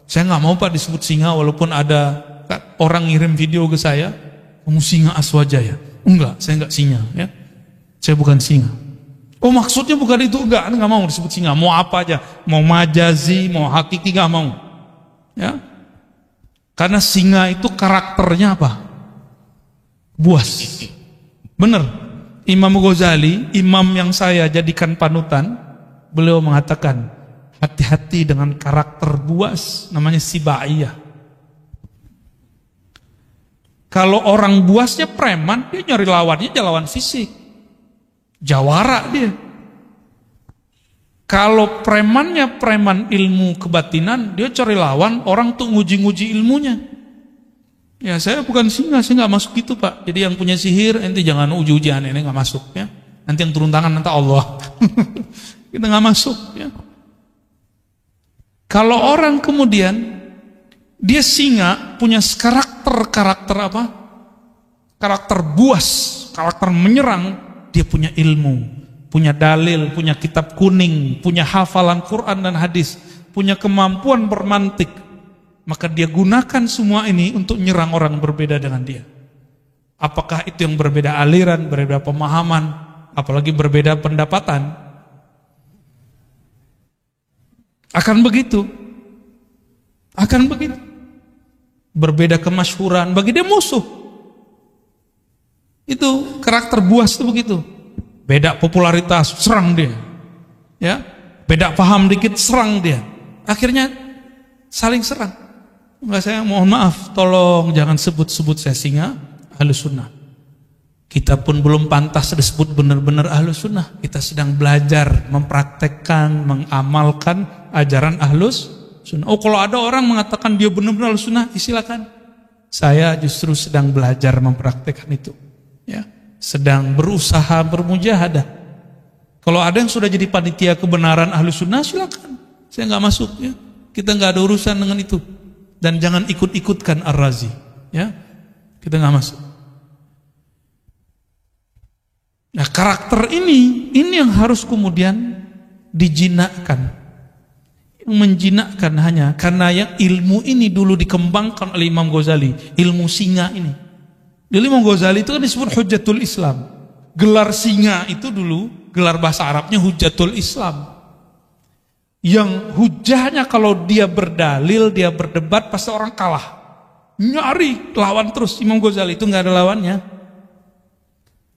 Saya nggak mau Pak disebut singa, walaupun ada orang ngirim video ke saya, kamu singa Aswajaya. Enggak, saya nggak singa ya. Saya bukan singa. Oh maksudnya bukan itu, enggak mau disebut singa. Mau apa aja, mau majazi, mau hakiki, nggak mau. Ya, karena singa itu karakternya apa? Buas. Bener. Imam Ghazali, imam yang saya jadikan panutan, beliau mengatakan, hati-hati dengan karakter buas, namanya sibaiyah. Kalau orang buasnya preman, dia nyari lawannya lawan fisik, jawara dia. Kalau premannya preman ilmu kebatinan, dia cari lawan orang tuh nguji-nguji ilmunya. Ya saya bukan singa, saya nggak masuk gitu Pak. Jadi yang punya sihir, ente jangan uji-ujian, ini nggak masuk ya. Nanti yang turun tangan nanti Allah. Kita nggak masuk ya. Kalau orang kemudian dia singa, punya karakter apa? Karakter buas, karakter menyerang, dia punya ilmu, punya dalil, punya kitab kuning, punya hafalan Quran dan hadis, punya kemampuan bermantik. Maka dia gunakan semua ini untuk nyerang orang berbeda dengan dia. Apakah itu yang berbeda aliran, berbeda pemahaman, apalagi berbeda pendapatan? Akan begitu. Akan begitu. Berbeda kemasyhuran, bagi dia musuh. Itu karakter buas itu begitu. Beda popularitas, serang dia. Ya, beda paham dikit, serang dia. Akhirnya saling serang. Enggak, saya mohon maaf, tolong jangan sebut-sebut saya singa Ahlus Sunnah. Kita pun belum pantas disebut benar-benar Ahlus Sunnah. Kita sedang belajar, mempraktekkan, mengamalkan ajaran Ahlus Sunnah. Oh, kalau ada orang mengatakan dia benar-benar Ahlus Sunnah, silakan. Saya justru sedang belajar mempraktekkan itu. Ya, sedang berusaha bermujahadah. Kalau ada yang sudah jadi panitia kebenaran Ahlus Sunnah, silakan. Saya nggak masuk ya. Kita nggak ada urusan dengan itu. Dan jangan ikut-ikutkan Ar-Razi, ya. Kita nggak masuk. Nah, karakter ini yang harus kemudian dijinakkan. Yang menjinakkan hanya karena yang ilmu ini dulu dikembangkan oleh Imam Ghazali, ilmu singa ini. Dulu Imam Ghazali itu kan disebut Hujjatul Islam. Gelar singa itu dulu, gelar bahasa Arabnya Hujjatul Islam. Yang hujahnya kalau dia berdalil, dia berdebat, pasti orang kalah. Nyari lawan terus. Imam Ghazali itu nggak ada lawannya.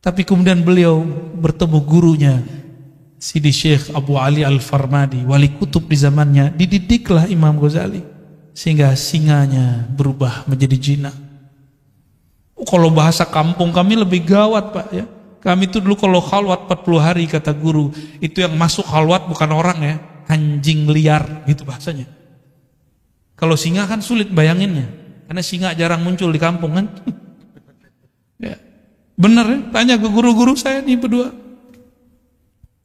Tapi kemudian beliau bertemu gurunya, Sidi Syekh Abu Ali Al-Farmadi, wali kutub di zamannya. Dididiklah Imam Ghazali sehingga singanya berubah menjadi jinak. Kalau bahasa kampung kami lebih gawat Pak ya. Kami itu dulu kalau khalwat 40 hari kata guru, itu yang masuk khalwat bukan orang ya, anjing liar gitu bahasanya. Kalau singa kan sulit bayanginnya, karena singa jarang muncul di kampung kan. Ya, bener ya, tanya ke guru-guru saya nih berdua.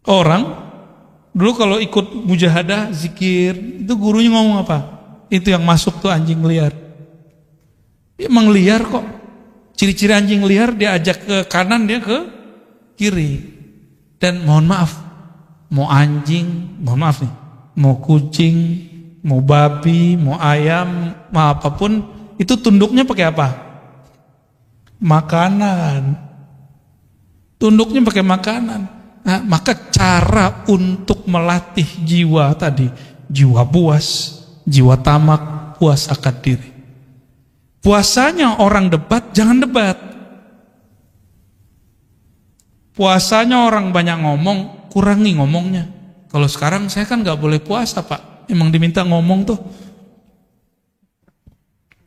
Orang dulu kalau ikut mujahadah zikir, itu gurunya ngomong apa? Itu yang masuk tuh anjing liar. Emang liar kok. Ciri-ciri anjing liar dia ajak ke kanan, dia ke kiri. Dan mohon maaf, mau anjing, mohon maaf nih, mau kucing, mau babi, mau ayam, mau apapun, itu tunduknya pakai apa? Makanan. Tunduknya pakai makanan. Nah, maka cara untuk melatih jiwa tadi, jiwa buas, jiwa tamak, puas akan diri. Puasanya orang debat, jangan debat. Puasanya orang banyak ngomong, kurangi ngomongnya. Kalau sekarang saya kan gak boleh puasa Pak, emang diminta ngomong tuh.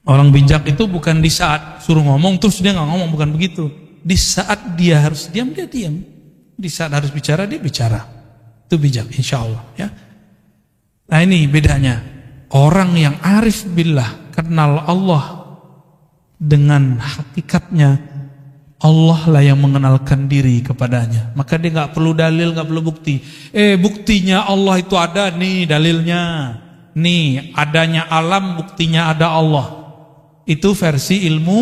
Orang bijak itu bukan di saat suruh ngomong terus dia gak ngomong, bukan begitu. Di saat dia harus diam, dia diam. Di saat harus bicara, dia bicara. Itu bijak insya Allah ya. Nah ini bedanya. Orang yang arif billah, kenal Allah dengan hakikatnya, Allah lah yang mengenalkan diri kepadanya. Maka dia gak perlu dalil, gak perlu bukti. Buktinya Allah itu ada nih dalilnya. Nih adanya alam, buktinya ada Allah. Itu versi ilmu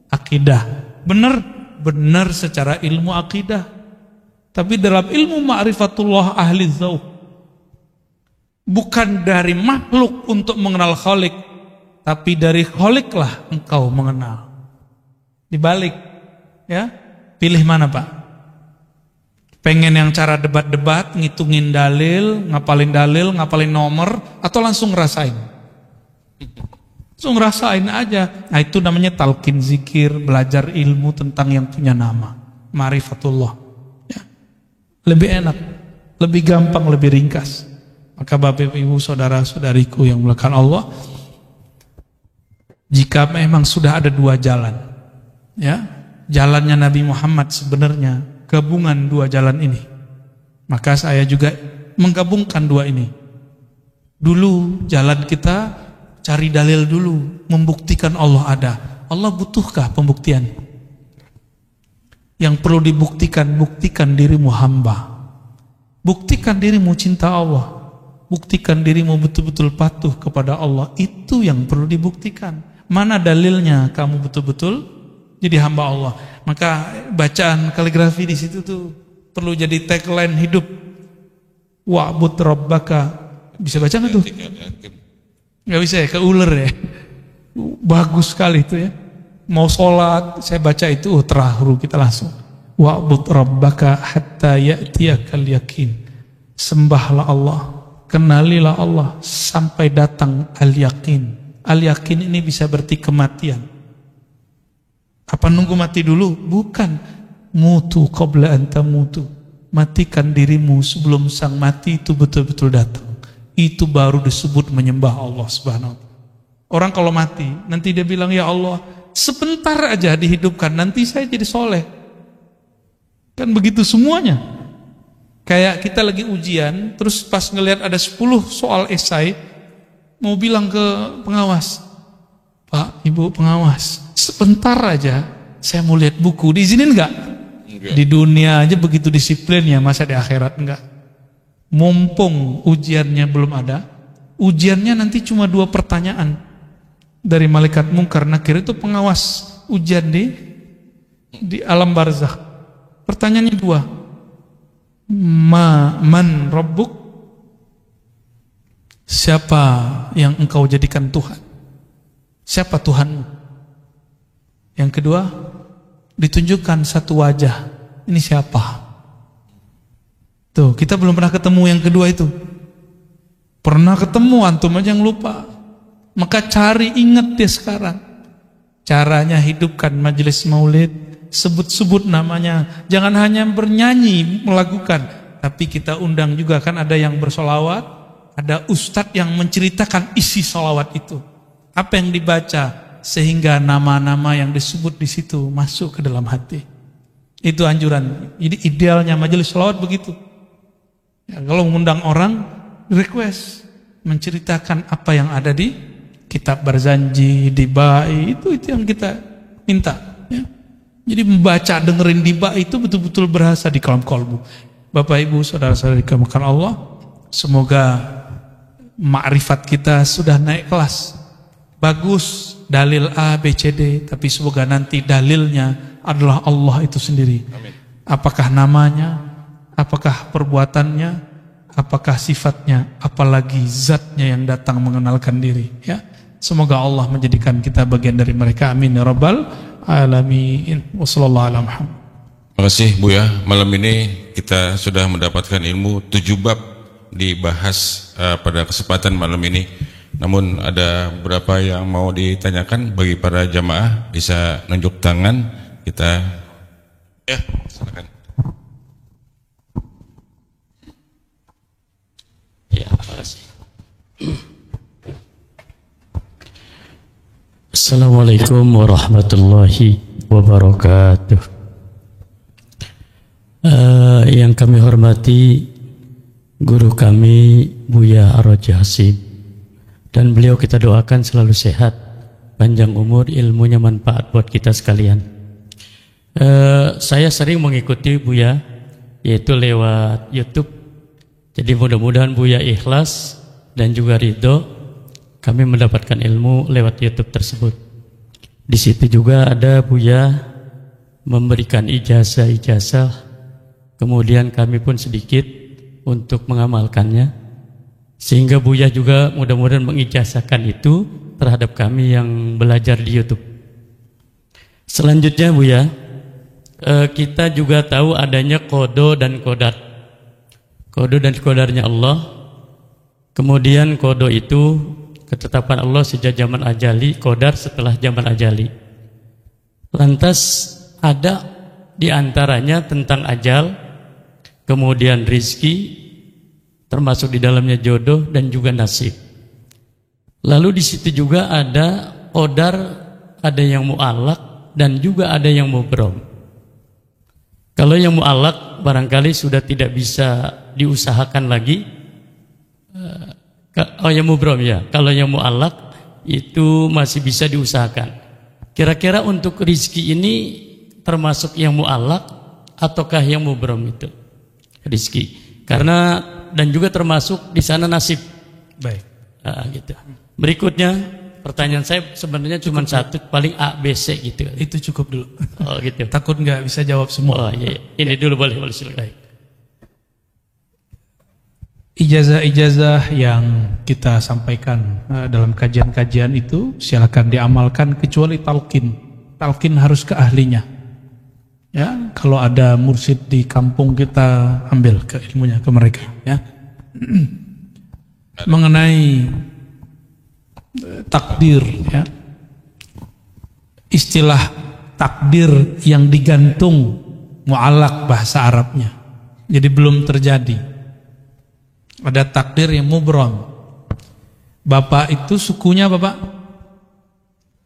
akidah. Benar secara ilmu akidah. Tapi dalam ilmu ma'rifatullah ahli dzauq, bukan dari makhluk untuk mengenal Khalik, tapi dari Khaliklah engkau mengenal. Dibalik, ya, pilih mana Pak? Pengen yang cara debat-debat, ngitungin dalil, ngapalin nomor, atau langsung ngerasain? Langsung ngerasain aja. Nah itu namanya talqin zikir, belajar ilmu tentang yang punya nama, ma'rifatullah. Ya. Lebih enak, lebih gampang, lebih ringkas. Maka Bapak Ibu saudara-saudariku yang dimuliakan Allah, jika memang sudah ada dua jalan, ya, jalannya Nabi Muhammad sebenarnya gabungan dua jalan ini, maka saya juga menggabungkan dua ini. Dulu jalan kita cari dalil dulu, membuktikan Allah ada. Allah butuhkah pembuktian? Yang perlu dibuktikan, buktikan dirimu hamba. Buktikan dirimu cinta Allah. Buktikan dirimu betul-betul patuh kepada Allah. Itu yang perlu dibuktikan. Mana dalilnya kamu betul-betul jadi hamba Allah? Maka bacaan kaligrafi di situ tuh perlu jadi tagline hidup. Wa'bud rabbaka. Bisa baca nggak tuh? Nggak bisa ya, keuler ya. Bagus sekali itu ya. Mau sholat, saya baca itu terharu kita langsung. Wa'bud rabbaka hatta ya'tiyakal yakin. Sembahlah Allah, kenalilah Allah sampai datang al-yakin. Al-yakin ini bisa berarti kematian. Apa nunggu mati dulu? Bukan. Mutu qabla an tamutu. Matikan dirimu sebelum sang mati itu betul-betul datang. Itu baru disebut menyembah Allah Subhanahu wa ta'ala. Orang kalau mati, nanti dia bilang, ya Allah, sebentar aja dihidupkan, nanti saya jadi soleh. Kan begitu semuanya. Kayak kita lagi ujian, terus pas ngelihat ada 10 soal esai, mau bilang ke pengawas, Pak, Ibu pengawas, sebentar aja saya mau lihat buku, diizinin enggak? Di dunia aja begitu disiplinnya, masa di akhirat enggak? Mumpung ujiannya belum ada, ujiannya nanti cuma 2 pertanyaan dari malaikat mungkar nakir, itu pengawas ujian di alam barzakh. Pertanyaannya 2. Man rabbuk? Siapa yang engkau jadikan Tuhan? Siapa Tuhanmu? Yang kedua, ditunjukkan satu wajah. Ini siapa? Tuh, kita belum pernah ketemu yang kedua itu. Pernah ketemu, antum aja yang lupa. Maka cari, ingat dia sekarang. Caranya hidupkan majelis maulid, sebut-sebut namanya. Jangan hanya bernyanyi, melakukan, tapi kita undang juga, kan ada yang bersolawat, ada ustadz yang menceritakan isi solawat itu. Apa yang dibaca, sehingga nama-nama yang disebut di situ masuk ke dalam hati. Itu anjuran. Jadi idealnya majelis solawat begitu. Ya, kalau mengundang orang, request menceritakan apa yang ada di kitab Barzanji, di Ba'i, itu yang kita minta. Ya. Jadi membaca, dengerin di Ba'i itu betul-betul berasa di kalam kolbu. Bapak Ibu, saudara-saudari dimuliakan Allah, semoga makrifat kita sudah naik kelas. Bagus dalil A, B, C, D, tapi semoga nanti dalilnya adalah Allah itu sendiri. Amin. Apakah namanya, apakah perbuatannya, apakah sifatnya, apalagi zatnya yang datang mengenalkan diri. Ya, semoga Allah menjadikan kita bagian dari mereka. Amin ya rabbal alamin. Wassallallahu ala Muhammad. Terima kasih Buya. Malam ini kita sudah mendapatkan ilmu 7 bab dibahas pada kesempatan malam ini. Namun ada beberapa yang mau ditanyakan bagi para jamaah, bisa nunjuk tangan. Kita ya, silakan. Ya, terima kasih. Assalamualaikum warahmatullahi wabarakatuh. Yang kami hormati guru kami Buya Ar-Raji Hasib, dan beliau kita doakan selalu sehat, panjang umur, ilmunya manfaat buat kita sekalian. Saya sering mengikuti Buya, yaitu lewat YouTube. Jadi mudah-mudahan Buya ikhlas dan juga ridho kami mendapatkan ilmu lewat YouTube tersebut. Di situ juga ada Buya memberikan ijazah-ijazah, kemudian kami pun sedikit untuk mengamalkannya, sehingga Buya juga mudah-mudahan mengijazahkan itu terhadap kami yang belajar di YouTube. Selanjutnya Buya, kita juga tahu adanya kodo dan kodar. Kodo dan kodarnya Allah. Kemudian kodo itu ketetapan Allah sejak zaman ajali, kodar setelah zaman ajali. Lantas ada di antaranya tentang ajal, kemudian rizki, termasuk di dalamnya jodoh dan juga nasib. Lalu di situ juga ada qadar, ada yang mu'allaq dan juga ada yang mubrom. Kalau yang mu'allaq barangkali sudah tidak bisa diusahakan lagi. Oh yang mubrom ya. Kalau yang mu'allaq itu masih bisa diusahakan. Kira-kira untuk rizki ini termasuk yang mu'allaq ataukah yang mubram itu rizki? Karena dan juga termasuk di sana nasib. Baik. Gitu. Berikutnya pertanyaan saya sebenarnya cuma satu, paling A, B, C gitu. Itu cukup dulu. Oh gitu. Takut nggak bisa jawab semua. Oh iya. Ini dulu boleh silakan. Ijazah-ijazah yang kita sampaikan dalam kajian-kajian itu silakan diamalkan kecuali talqin. Talqin harus ke ahlinya. Ya, kalau ada mursyid di kampung kita ambil ke ilmunya ke mereka. Ya. Mengenai takdir, ya. Istilah takdir yang digantung mu'allaq bahasa Arabnya. Jadi belum terjadi. Ada takdir yang mubram. Bapak itu sukunya Bapak?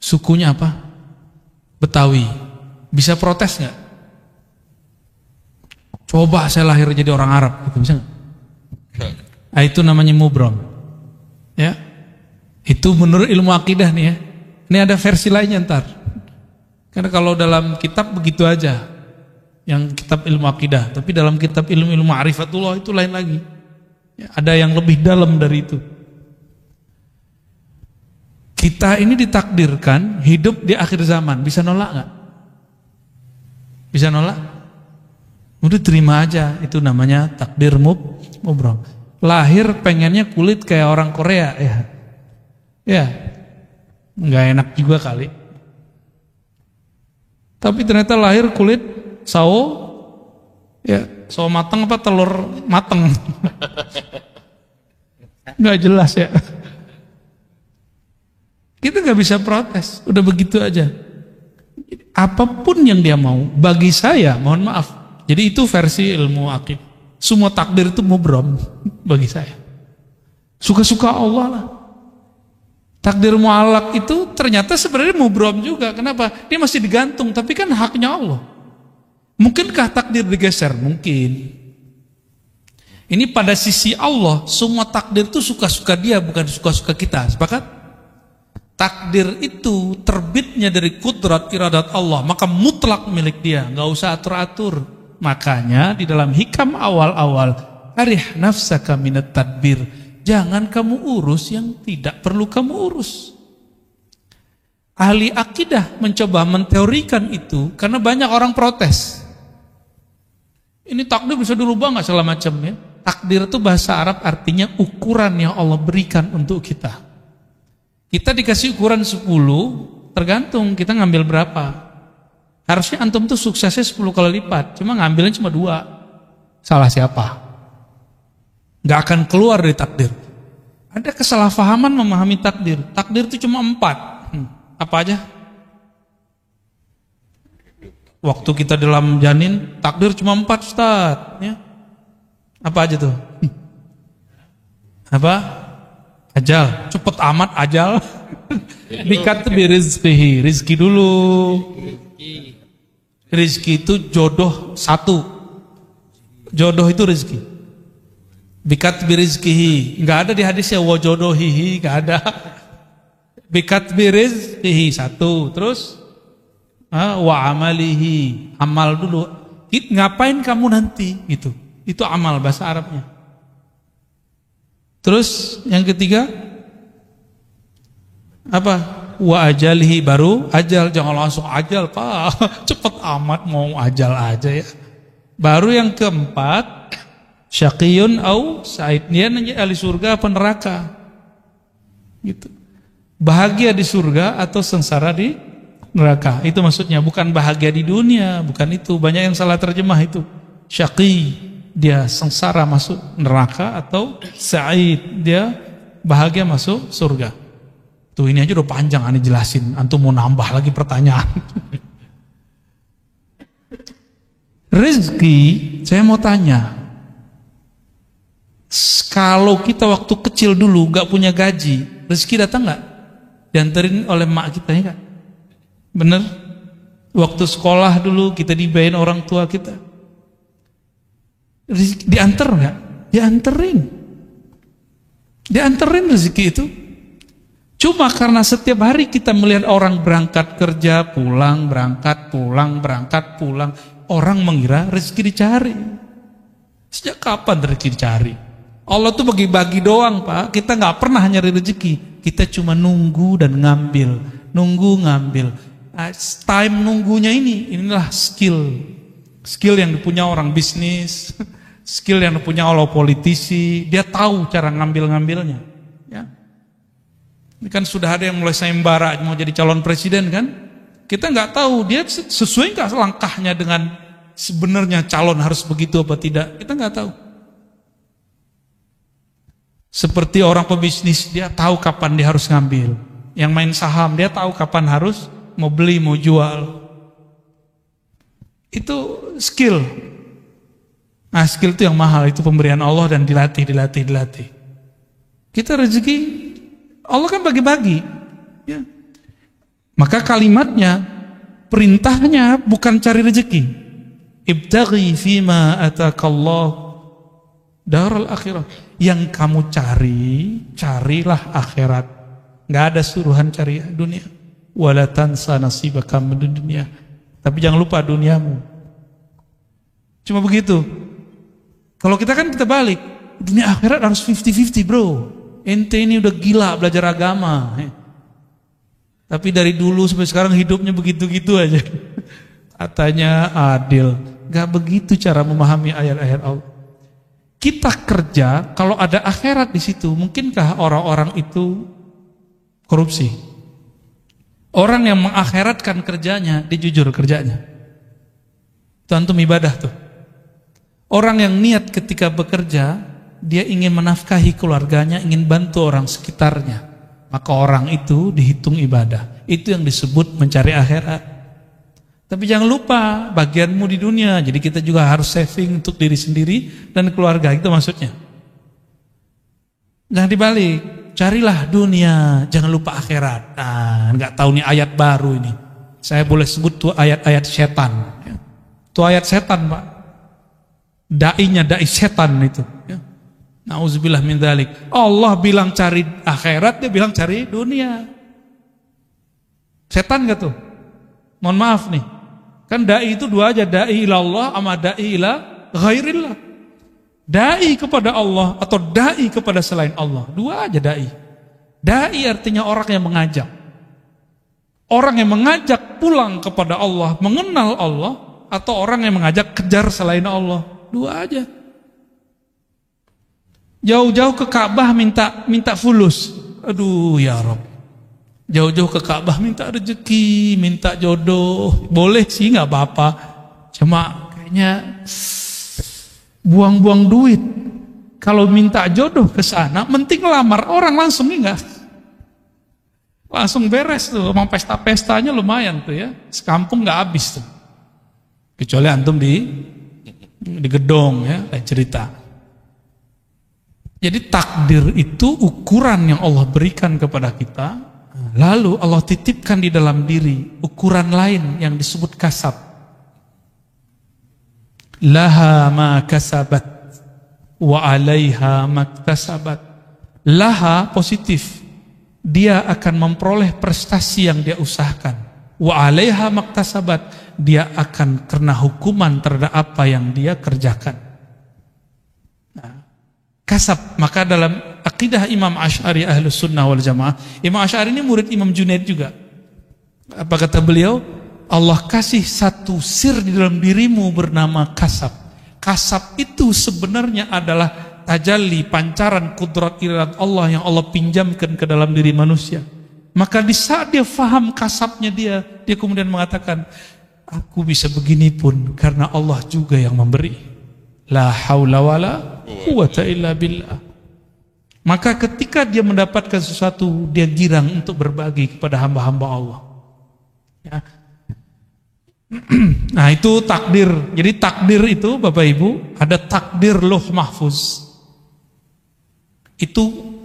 Sukunya apa? Betawi. Bisa protes nggak? Coba saya lahir jadi orang Arab, gitu, bisa nggak? Nah, itu namanya mubram. Ya, itu menurut ilmu akidah nih ya. Ini ada versi lainnya ntar. Karena kalau dalam kitab begitu aja, yang kitab ilmu akidah. Tapi dalam kitab ilmu ma'rifatullah itu lain lagi. Ya, ada yang lebih dalam dari itu. Kita ini ditakdirkan hidup di akhir zaman. Bisa nolak nggak? Bisa nolak? Udah terima aja. Itu namanya takdir mubram. Lahir pengennya kulit kayak orang Korea ya. Ya, nggak enak juga kali. Tapi ternyata lahir kulit sawo, ya sawo mateng apa telur mateng. Nggak jelas ya. Kita nggak bisa protes, udah begitu aja. Apapun yang dia mau, bagi saya, mohon maaf. Jadi itu versi ilmu akidah. Semua takdir itu mubram bagi saya. Suka-suka Allah lah. Takdir mu'allaq itu ternyata sebenarnya mubram juga. Kenapa? Dia masih digantung, tapi kan haknya Allah. Mungkinkah takdir digeser? Mungkin. Ini pada sisi Allah, semua takdir itu suka-suka dia, bukan suka-suka kita. Sepakat? Takdir itu terbitnya dari kudrat iradat Allah, maka mutlak milik dia, nggak usah atur-atur. Makanya di dalam hikam awal-awal, arih nafsaka minat tadbir, jangan kamu urus yang tidak perlu kamu urus. Ahli akidah mencoba menteorikan itu karena banyak orang protes. Ini takdir bisa dirubah nggak segala macam ya? Takdir itu bahasa Arab artinya ukuran yang Allah berikan untuk kita. Kita dikasih ukuran 10, tergantung kita ngambil berapa. Harusnya antum tuh suksesnya 10 kali lipat, cuma ngambilnya cuma 2. Salah siapa? Gak akan keluar dari takdir. Ada kesalahpahaman memahami takdir. Takdir itu cuma 4. Apa aja? Waktu kita dalam janin, takdir cuma 4 Ustaz ya. Apa aja tuh? Apa? Ajal. Cepet amat ajal. Bikat birizqihi, rizki dulu. Rizki itu jodoh 1. Jodoh itu rizki. Bikat birizqihi, enggak ada di hadisnya wa jodohihi, enggak ada. Bikat birizqihi 1. Terus wa amalihi, amal dulu. Ngapain kamu nanti gitu. Itu amal bahasa Arabnya. Terus yang ketiga apa? Wa ajalihi, baru ajal. Jangan langsung ajal Pak. Cepet amat mau ajal aja ya. Baru yang keempat, syaqiyun au sa'id. Dia nanti ahli surga apa neraka. Gitu. Bahagia di surga atau sengsara di neraka. Itu maksudnya, bukan bahagia di dunia, bukan itu. Banyak yang salah terjemah itu. Syaqi, dia sengsara masuk neraka, atau sa'id, dia bahagia masuk surga. Tuh ini aja udah panjang aneh jelasin. Antum mau nambah lagi pertanyaan. Rezeki, saya mau tanya. Kalau kita waktu kecil dulu gak punya gaji, rezeki datang gak? Dianterin oleh mak kita ya kan? Bener? Waktu sekolah dulu kita dibayarin orang tua kita. Dianter gak? Dianterin rezeki itu. Cuma karena setiap hari kita melihat orang berangkat kerja, pulang, berangkat, pulang, berangkat, pulang, orang mengira rezeki dicari. Sejak kapan rezeki dicari? Allah tuh bagi-bagi doang, Pak. Kita nggak pernah nyari rezeki. Kita cuma nunggu dan ngambil, nunggu ngambil. Time nunggunya inilah skill yang dipunya orang bisnis, skill yang dipunya oleh politisi. Dia tahu cara ngambil-ngambilnya. Ya. Ini kan sudah ada yang mulai sayembara mau jadi calon presiden kan? Kita nggak tahu dia sesuai nggak langkahnya dengan sebenarnya calon harus begitu apa tidak. Kita nggak tahu. Seperti orang pebisnis, dia tahu kapan dia harus ngambil. Yang main saham, dia tahu kapan harus mau beli, mau jual. Itu skill. Nah, skill itu yang mahal, itu pemberian Allah dan dilatih. Kita rezeki Allah kan bagi-bagi, ya. Maka kalimatnya, perintahnya bukan cari rezeki. Ibtaghi fima atakallah daral akhirah. Yang kamu carilah akhirat. Nggak ada suruhan cari dunia. Wala tansa nasibaka minad dunya. Tapi jangan lupa duniamu. Cuma begitu. Kalau kita kan kita balik, dunia akhirat harus 50-50, bro. Ente ini udah gila belajar agama. Tapi dari dulu sampai sekarang hidupnya begitu-gitu aja. Katanya adil. Gak begitu cara memahami ayat-ayat Allah. Kita kerja, kalau ada akhirat di situ, mungkinkah orang-orang itu korupsi? Orang yang mengakhiratkan kerjanya, dia jujur kerjanya. Itu antum ibadah tuh. Orang yang niat ketika bekerja, dia ingin menafkahi keluarganya, ingin bantu orang sekitarnya, maka orang itu dihitung ibadah. Itu yang disebut mencari akhirat. Tapi jangan lupa bagianmu di dunia. Jadi kita juga harus saving untuk diri sendiri dan keluarga. Itu maksudnya. Jangan dibalik. Carilah dunia, jangan lupa akhirat. Nah, nggak tahu nih ayat baru ini. Saya boleh sebut tuh ayat-ayat setan. Itu ayat setan, Pak. Dai setan itu. Nauzubillah min dzalik. Allah bilang cari akhirat, dia bilang cari dunia. Setan gak tuh? Mohon maaf nih. Kan dai itu dua aja, dai ila Allah sama dai ila ghairillah. Dai kepada Allah atau dai kepada selain Allah. Dua aja dai. Dai artinya orang yang mengajak. Orang yang mengajak pulang kepada Allah, mengenal Allah, atau orang yang mengajak kejar selain Allah. Dua aja. Jauh-jauh ke Ka'bah minta fulus. Aduh ya Rabb. Jauh-jauh ke Ka'bah minta rezeki, minta jodoh. Boleh sih nggak apa-apa. Cuma kayaknya buang-buang duit. Kalau minta jodoh ke sana, penting lamar orang langsung enggak. Langsung beres tuh, emang pesta-pestanya lumayan tuh ya. Sekampung nggak habis tuh. Kecuali antum di gedong ya, lain cerita. Jadi takdir itu ukuran yang Allah berikan kepada kita. Lalu Allah titipkan di dalam diri ukuran lain yang disebut kasab. Laha ma kasabat wa alaiha maktasabat. Laha positif. Dia akan memperoleh prestasi yang dia usahakan. Wa alaiha maktasabat. Dia akan kena hukuman terhadap apa yang dia kerjakan. Kasab. Maka dalam akidah Imam Asy'ari Ahlus Sunnah wal Jamaah, Imam Asy'ari ini murid Imam Junaid juga. Apa kata beliau? Allah kasih satu sir di dalam dirimu bernama kasab. Kasab itu sebenarnya adalah tajalli, pancaran kudrat ilahi Allah yang Allah pinjamkan ke dalam diri manusia. Maka di saat dia faham kasabnya dia kemudian mengatakan, aku bisa begini pun karena Allah juga yang memberi. La haula wala quwata illa billah. Maka ketika dia mendapatkan sesuatu, dia girang untuk berbagi kepada hamba-hamba Allah. Ya. Nah itu takdir. Jadi takdir itu Bapak Ibu, ada takdir Lauh Mahfuz. Itu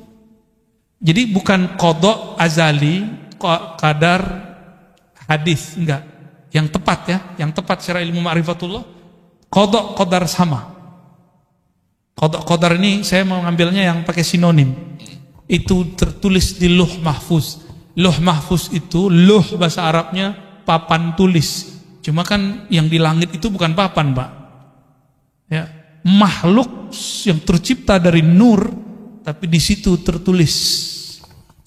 jadi bukan qada azali, qadar hadis, enggak. Yang tepat ya, yang tepat secara ilmu ma'rifatullah, qadar sama. Qadar ini saya mau ngambilnya yang pakai sinonim. Itu tertulis di Lauh Mahfuz. Lauh Mahfuz itu, lauh bahasa Arabnya papan tulis. Cuma kan yang di langit itu bukan papan, Pak. Ya, makhluk yang tercipta dari nur, tapi di situ tertulis.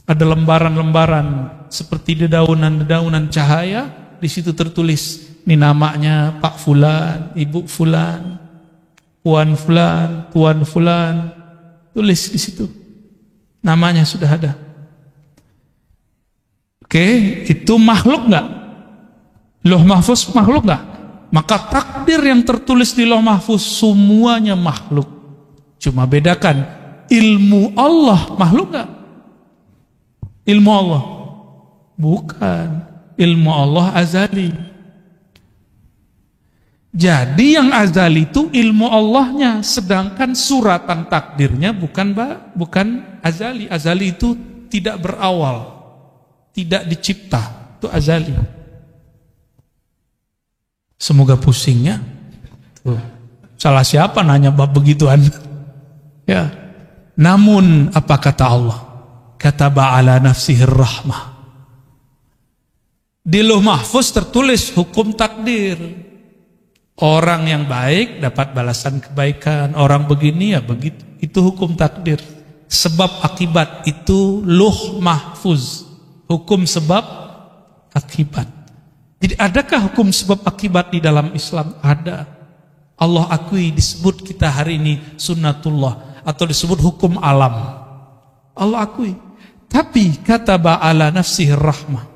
Ada lembaran-lembaran seperti dedaunan-dedaunan cahaya, di situ tertulis. Ini namanya Pak Fulan, Ibu Fulan, Puan Fulan, Tuan Fulan. Tulis di situ. Namanya sudah ada. Oke, itu makhluk enggak? Lauh Mahfuz makhluk enggak? Maka takdir yang tertulis di Lauh Mahfuz semuanya makhluk. Cuma bedakan, ilmu Allah makhluk enggak? Ilmu Allah bukan. Ilmu Allah azali. Jadi yang azali itu ilmu Allahnya, sedangkan suratan takdirnya bukan azali. Azali itu tidak berawal, tidak dicipta, itu azali. Semoga pusingnya. Tuh. Salah siapa nanya bab begituan? Ya. Namun apa kata Allah? Kataba ala nafsihi rahmah. Di Lauh Mahfuz tertulis hukum takdir. Orang yang baik dapat balasan kebaikan, orang begini ya begitu. Itu hukum takdir. Sebab akibat itu Lauh Mahfuz. Hukum sebab akibat. Jadi adakah hukum sebab akibat di dalam Islam? Ada. Allah akui disebut kita hari ini sunnatullah atau disebut hukum alam. Allah akui. Tapi kataba ala nafsihi rahmah.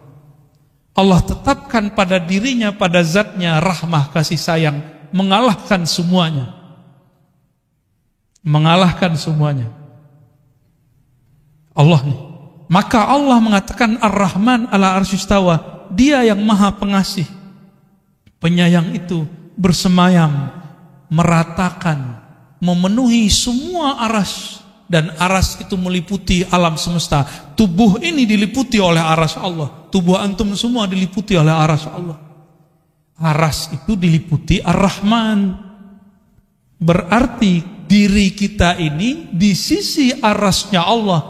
Allah tetapkan pada dirinya, pada zatnya rahmah, kasih sayang, mengalahkan semuanya. Mengalahkan semuanya. Allah nih. Maka Allah mengatakan Ar-Rahman ala arsyistawa. Dia yang maha pengasih, penyayang itu bersemayam, meratakan, memenuhi semua aras. Dan aras itu meliputi alam semesta. Tubuh ini diliputi oleh aras Allah. Tubuh antum semua diliputi oleh aras Allah. Aras itu diliputi Ar-Rahman. Berarti diri kita ini di sisi arasnya Allah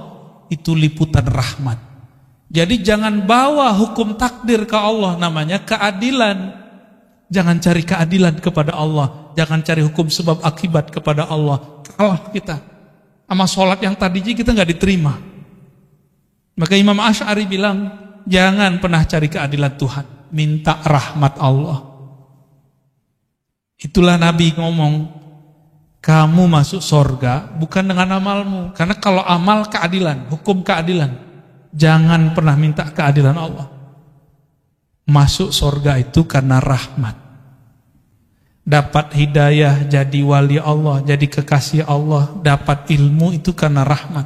itu liputan rahmat. Jadi jangan bawa hukum takdir ke Allah, namanya keadilan. Jangan cari keadilan kepada Allah. Jangan cari hukum sebab akibat kepada Allah. Kalah kita. Sama sholat yang tadi kita nggak diterima. Maka Imam Asy'ari bilang, jangan pernah cari keadilan Tuhan, minta rahmat Allah. Itulah Nabi ngomong, kamu masuk surga bukan dengan amalmu. Karena kalau amal keadilan, hukum keadilan, jangan pernah minta keadilan Allah. Masuk surga itu karena rahmat. Dapat hidayah, jadi wali Allah, jadi kekasih Allah, dapat ilmu itu karena rahmat.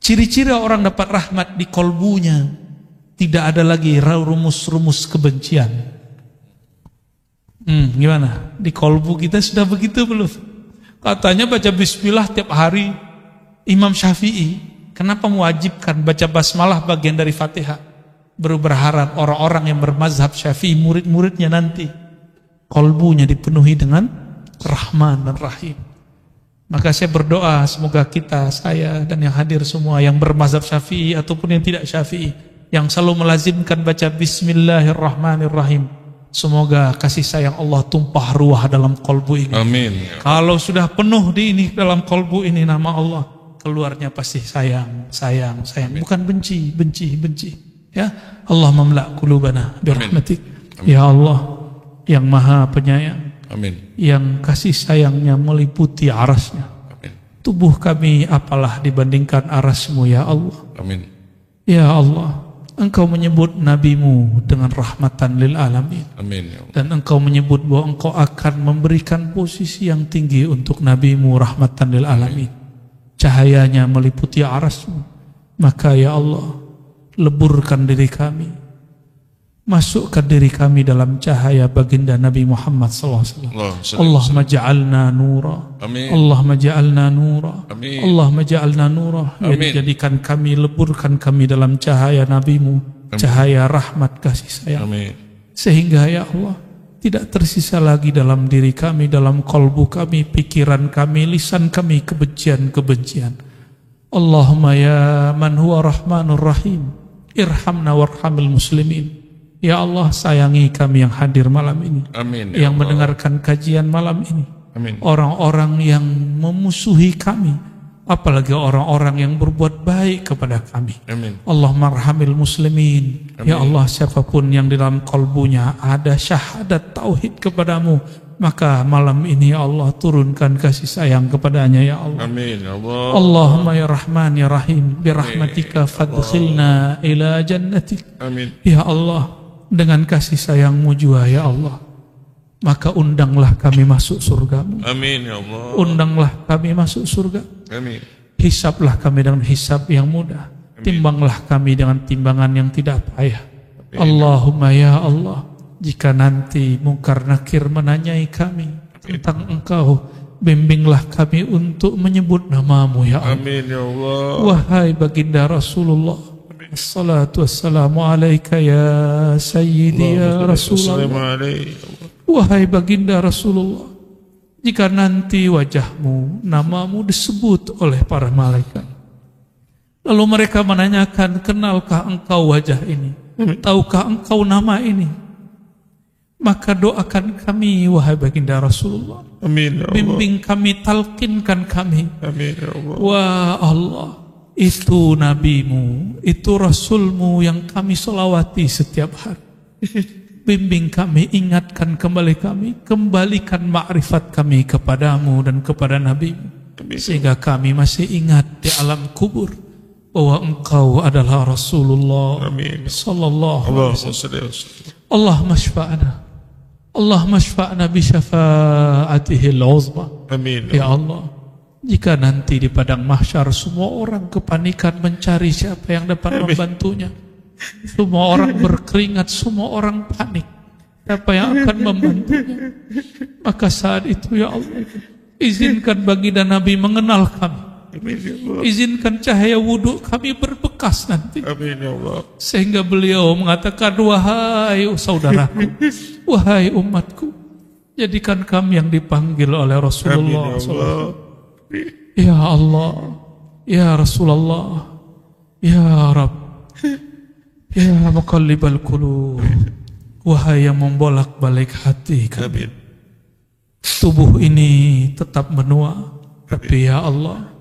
Ciri-ciri orang dapat rahmat di kolbunya, tidak ada lagi rumus-rumus kebencian. Gimana? Di kolbu kita sudah begitu belum? Katanya baca bismillah tiap hari. Imam Syafi'i, kenapa mewajibkan baca basmalah bagian dari Fatihah? Berharap orang-orang yang bermazhab Syafi'i, murid-muridnya nanti kolbunya dipenuhi dengan Rahman dan Rahim. Maka saya berdoa semoga kita, saya dan yang hadir semua yang bermazhab Syafi'i ataupun yang tidak Syafi'i, yang selalu melazimkan baca Bismillahirrahmanirrahim, semoga kasih sayang Allah tumpah ruah dalam kolbu ini. Amin. Kalau sudah penuh di ini dalam kolbu ini nama Allah, keluarnya pasti sayang, sayang, sayang. Bukan benci, benci, benci. Ya, Allah mamla' qulubana birahmatik. Ya Allah yang maha penyayang, amin, yang kasih sayangnya meliputi arasnya. Amin. Tubuh kami apalah dibandingkan arasmu ya Allah. Amin. Ya Allah, Engkau menyebut nabimu dengan rahmatan lil alamin. Amin. Ya Allah. Dan Engkau menyebut bahwa Engkau akan memberikan posisi yang tinggi untuk nabimu rahmatan lil alamin. Cahayanya meliputi arasmu. Maka ya Allah, leburkan diri kami, masukkan diri kami dalam cahaya baginda Nabi Muhammad SAW. Allahumma ja'alna nura. Amin. Allahumma ja'alna nura. Amin. Allahumma ja'alna nura. Ya, jadikan kami, leburkan kami dalam cahaya Nabimu. Amin. Cahaya rahmat kasih sayang. Amin. Sehingga ya Allah, tidak tersisa lagi dalam diri kami, dalam kalbu kami, pikiran kami, lisan kami kebencian-kebencian. Allahumma ya man huwa rahmanur rahim, irhamna warhamil muslimin. Ya Allah, sayangi kami yang hadir malam ini, Amin. yang mendengarkan kajian malam ini. Amin. Orang-orang yang memusuhi kami, apalagi orang-orang yang berbuat baik kepada kami. Amin. Allahumma arhamil muslimin. Amin. Ya Allah, siapapun yang di dalam kalbunya ada syahadat tauhid kepadamu, maka malam ini ya Allah turunkan kasih sayang kepadanya ya Allah. Amin. Allah. Allahumma ya Rahman ya Rahim, birahmatika fadkhilna ila jannatik. Amin. Ya Allah, dengan kasih sayangmu juga ya Allah, maka undanglah kami masuk surgamu. Amin ya Allah. Undanglah kami masuk surga. Amin. Hisablah kami dengan hisab yang mudah. Timbanglah kami dengan timbangan yang tidak payah. Allahumma ya Allah, jika nanti mungkar nakir menanyai kami tentang Engkau, bimbinglah kami untuk menyebut namamu ya Allah. Amin ya Allah. Wahai baginda Rasulullah, assalatu wassalamu alaika ya sayyidi ya Rasulullah. Wahai baginda Rasulullah, jika nanti wajahmu, namamu disebut oleh para malaikat, lalu mereka menanyakan, kenalkah engkau wajah ini? Tahukah engkau nama ini? Maka doakan kami, wahai baginda Rasulullah. Amin ya Allah. Bimbing kami, talqinkan kami. Amin ya Allah. Wah Allah, itu nabimu, itu rasulmu yang kami selawati setiap hari. Bimbing kami, ingatkan kembali kami, kembalikan ma'rifat kami kepadamu dan kepada nabimu, sehingga kami masih ingat di alam kubur bahwa engkau adalah Rasulullah. Amin. Sallallahu alaihi wasallam. Wasallam. Allahumma syfa'na, Allahumma syfa'na bi syafa'atihil uzma. Amin. Ya Allah, jika nanti di padang mahsyar semua orang kepanikan mencari siapa yang dapat membantunya, semua orang berkeringat, semua orang panik, siapa yang akan membantunya, maka saat itu ya Allah, izinkan baginda Nabi mengenal kami. Amin ya Allah. Izinkan cahaya wudhu kami berbekas nanti, Amin ya Allah. sehingga beliau mengatakan, wahai saudaraku, wahai umatku, jadikan kami yang dipanggil oleh Rasulullah. Amin ya Allah. Ya Allah, ya Rasulullah, ya Rabb, ya muqallibal qulub, wahai yang membolak-balik hati kami. Amin. Tubuh ini tetap menua, tapi ya Allah,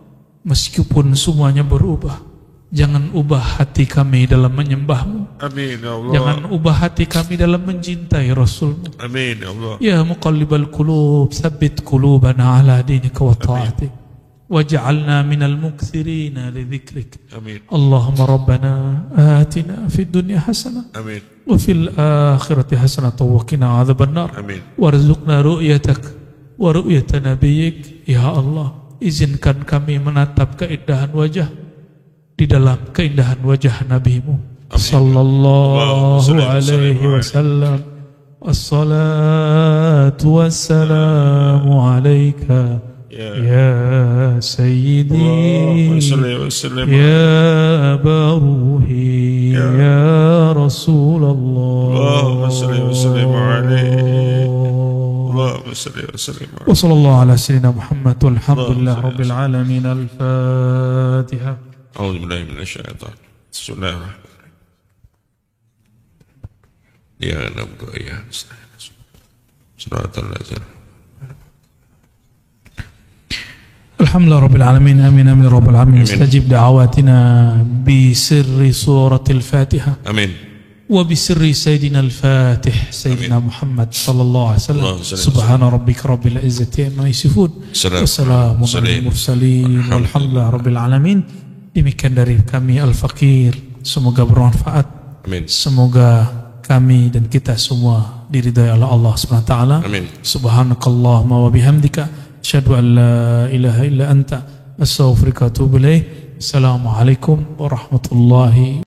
meskipun semuanya berubah, jangan ubah hati kami dalam menyembahmu. Amin ya Allah. Jangan ubah hati kami dalam mencintai Rasulmu. Amin ya Allah. Ya muqallibal qulub, tsabbit qulubana ala dinika wa ta'atik, waj'alna minal mukthirina li dzikrik. Amin. Allahumma rabbana atina fid dunya hasanah Amin. wa fil akhirati hasanah wa qina adzabannar. Amin. Warzuqna ru'yatak wa ru'yata nabiyyik. Ya Allah, izinkan kami menatap keindahan wajah di dalam keindahan wajah nabimu sallallahu alaihi wasallam. As-salatu wassalamu alaika ya sayyidi ya baruhi ya Rasulullah. Allahumma salli wa sallim alaihi. Allahumma salli wa sallim alaihi. Wa sallallahu ala sayyidina Muhammad walhamdulillah rabbil alamin. Al-Fatiha. A'udzu billahi minasy syaithan. Bismillahirrahmanirrahim. Ya nabdu ya nasta'in. Shiratal ladzina. Alhamdulillah rabbil alamin. Amin amin rabbil alamin. Istajib da'awatina bi sirri suratil Fatiha. Amin. وبسر سيدنا الفاتح سيدنا محمد صلى الله عليه وسلم. سبحان ربك رب العزة عما يصفون والسلام على المرسلين والحمد لله رب العالمين. Demikian dari kami Al-Fakir, semoga bermanfaat. Amin. Semoga kami dan kita semua diridhai oleh Allah Subhanahu wa taala. Amin. Subhanakallahumma wa bihamdika asyhadu an la ilaha illa anta astaghfiruka wa atubu ilaik. Assalamualaikum warahmatullahi